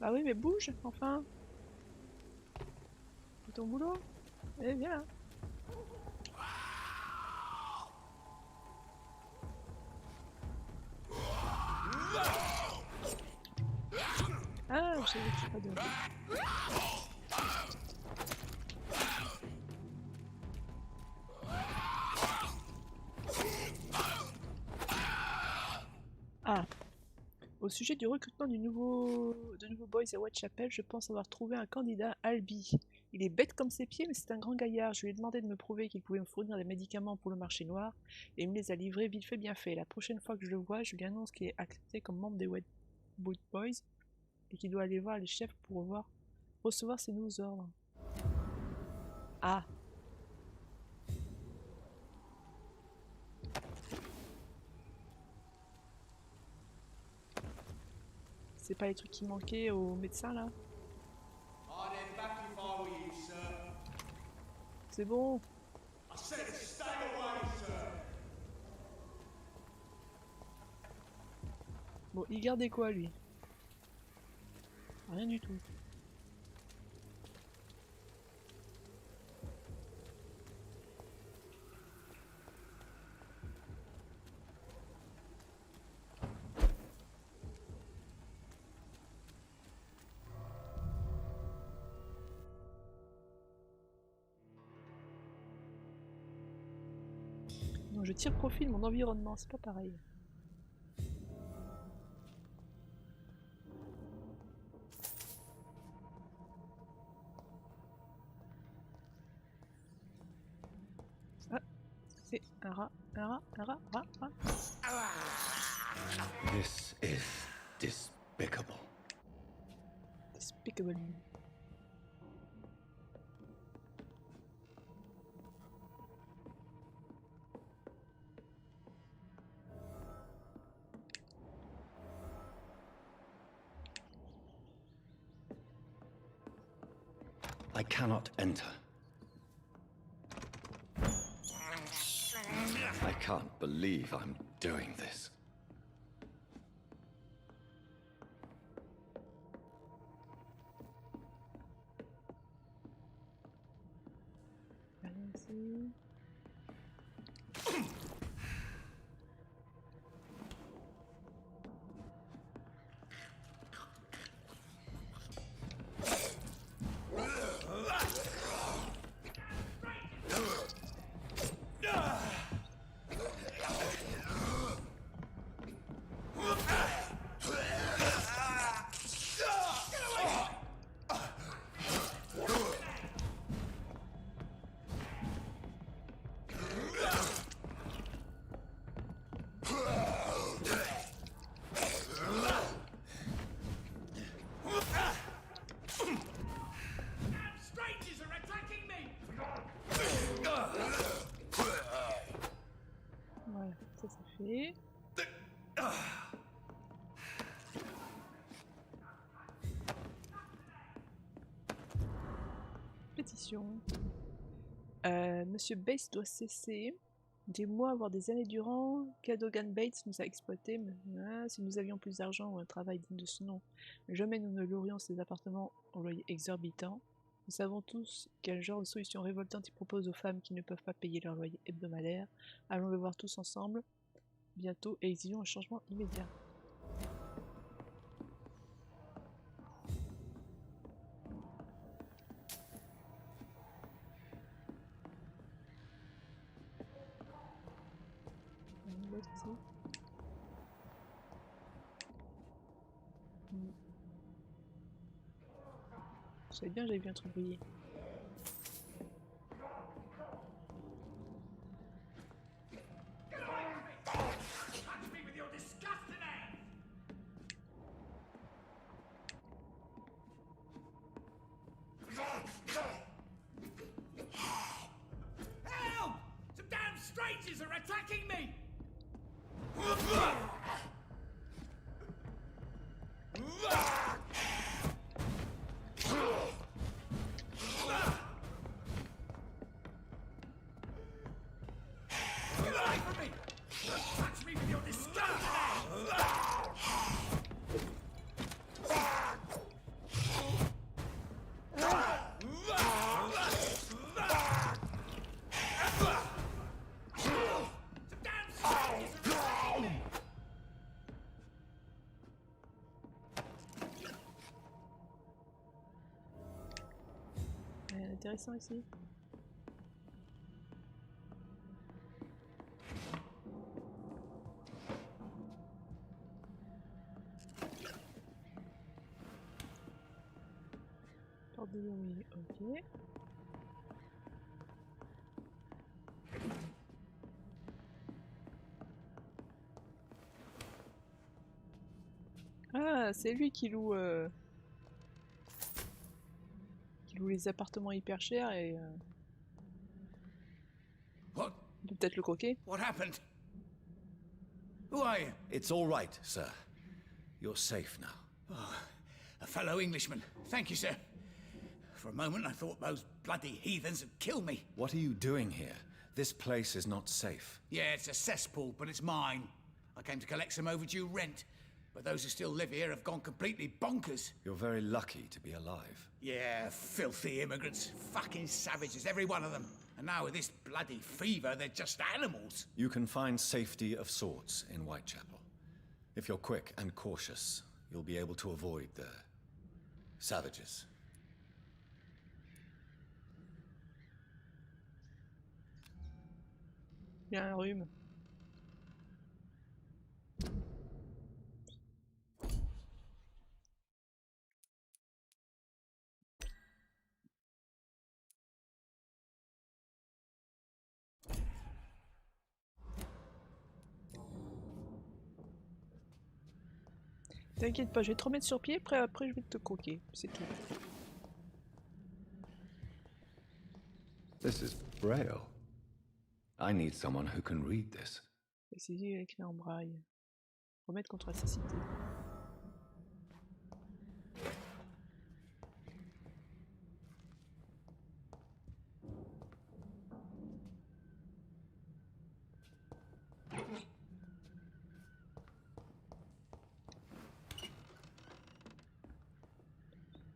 Bah oui, mais bouge, enfin. C'est ton boulot. Eh, viens là. Ah, je savais que je pas de... Ah. Au sujet du recrutement de nouveaux boys à Whitechapel, je pense avoir trouvé un candidat, Albi. Il est bête comme ses pieds, mais c'est un grand gaillard. Je lui ai demandé de me prouver qu'il pouvait me fournir des médicaments pour le marché noir, et il me les a livrés vite fait bien fait. La prochaine fois que je le vois, je lui annonce qu'il est accepté comme membre des White Boys, et qu'il doit aller voir les chefs pour recevoir ses nouveaux ordres. Ah. C'est pas les trucs qui manquaient au médecin là? C'est bon. Bon, il gardait quoi lui? Rien du tout. Non, je tire profit de mon environnement, c'est pas pareil. Un rat, un rat, un rat, rat, rat. This is despicable. Despicable. I cannot enter. I can't believe I'm doing this. Allons-y. Strangers are attacking me! Voilà, ça c'est fait. Pétition. Monsieur Bates doit cesser. Des mois, voire des années durant, Cadogan Bates nous a exploités. Si nous avions plus d'argent ou un travail digne de ce nom, jamais nous ne louerions ces appartements au loyer exorbitant. Nous savons tous quel genre de solution révoltante il propose aux femmes qui ne peuvent pas payer leur loyer hebdomadaire. Allons le voir tous ensemble, bientôt, et exigeons un changement immédiat. Je savais bien, j'avais vu un truc briller. Touch me with your disgusting hands! Help! Some damn strangers are attacking me! Get away from me! Touch me with your disgusting hands! Intéressant ici. Porte de oui, ok. Ah, c'est lui qui loue les appartements hyper chers et What? On peut peut-être le croquer. What happened? Who are you? It's all right, sir. You're safe now. Oh, a fellow Englishman. Thank you, sir. For a moment, I thought those bloody heathens had killed me. What are you doing here? This place is not safe. Yeah, it's a cesspool, but it's mine. I came to collect some overdue rent, but those who still live here have gone completely bonkers. You're very lucky to be alive. Yeah, filthy immigrants. Fucking savages, every one of them. And now with this bloody fever, they're just animals. You can find safety of sorts in Whitechapel. If you're quick and cautious, you'll be able to avoid the savages. Il y a un rhume. T'inquiète pas, je vais te remettre sur pied, après je vais te croquer, c'est tout. This is Braille. I need someone who can read this. Essayez avec les en braille. Remettre contre la cécité.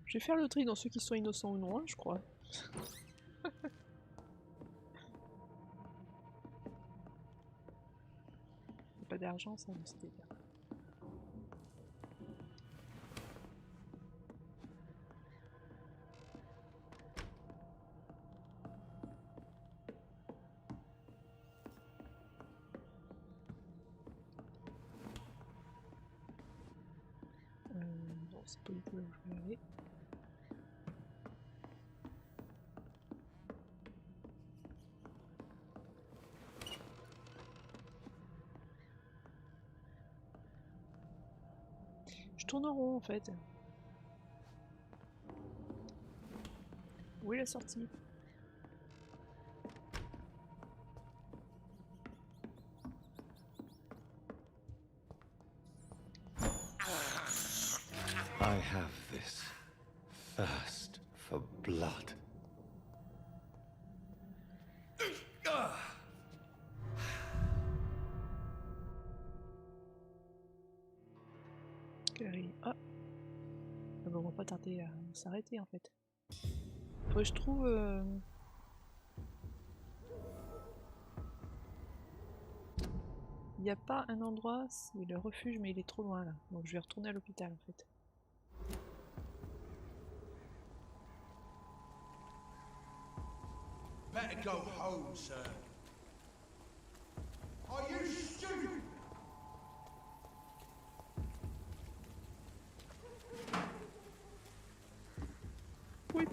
Je vais faire le tri dans ceux qui sont innocents ou non, hein, je crois. Pas d'argent, ça, mais c'était bien. Non, c'est pas du tout là où je voulais aller. Je tourne en rond en fait. Où est la sortie? I have this thirst for blood. Ah, on va pas tarder à s'arrêter en fait. Faudrait que je trouve. Il n'y a pas un endroit, c'est le refuge, mais il est trop loin là. Donc je vais retourner à l'hôpital en fait. Better go home, sir. Are you stupid? Oui.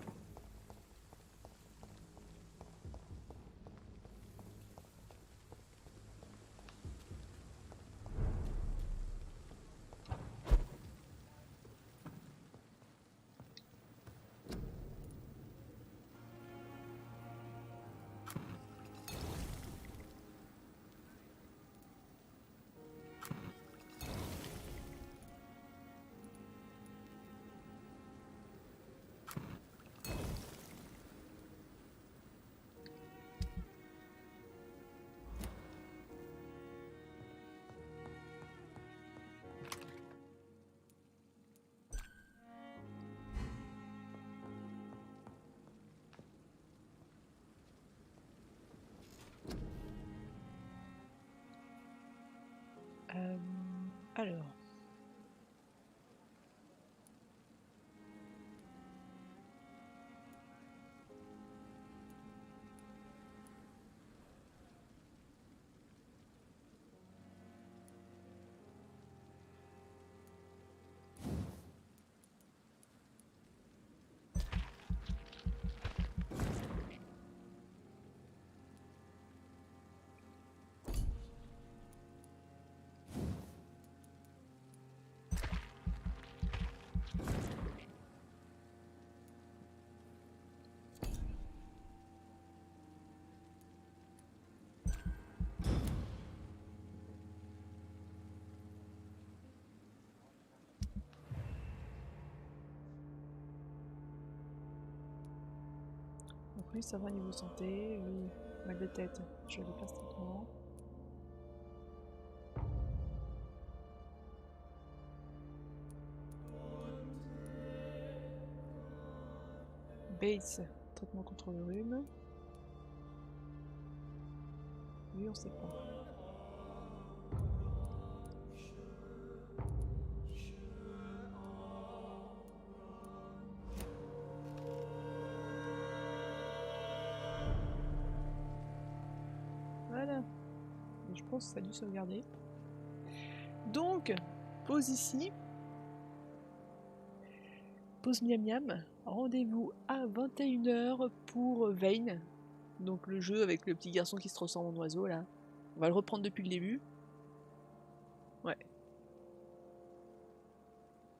Alors. Donc oui, ça va niveau santé, mal de tête, je l'ai pas ce traitement. Bates, traitement contre le rhume. Oui, on sait pas. Voilà. Je pense que ça a dû sauvegarder. Donc, pause ici. Pause miam miam. Rendez-vous à 21 h pour Vane. Donc le jeu avec le petit garçon qui se transforme en oiseau là. On va le reprendre depuis le début. Ouais.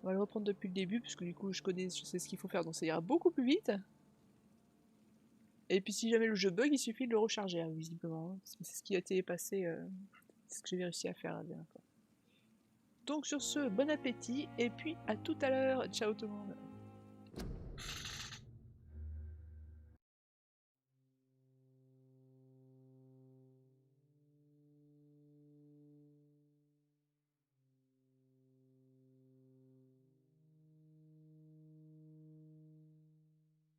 On va le reprendre depuis le début, puisque du coup je sais ce qu'il faut faire, donc ça ira beaucoup plus vite. Et puis si jamais le jeu bug, il suffit de le recharger, hein, visiblement. Hein. C'est ce qui a été passé, c'est ce que j'ai réussi à faire la dernière fois. Donc sur ce, bon appétit, et puis à tout à l'heure. Ciao tout le monde.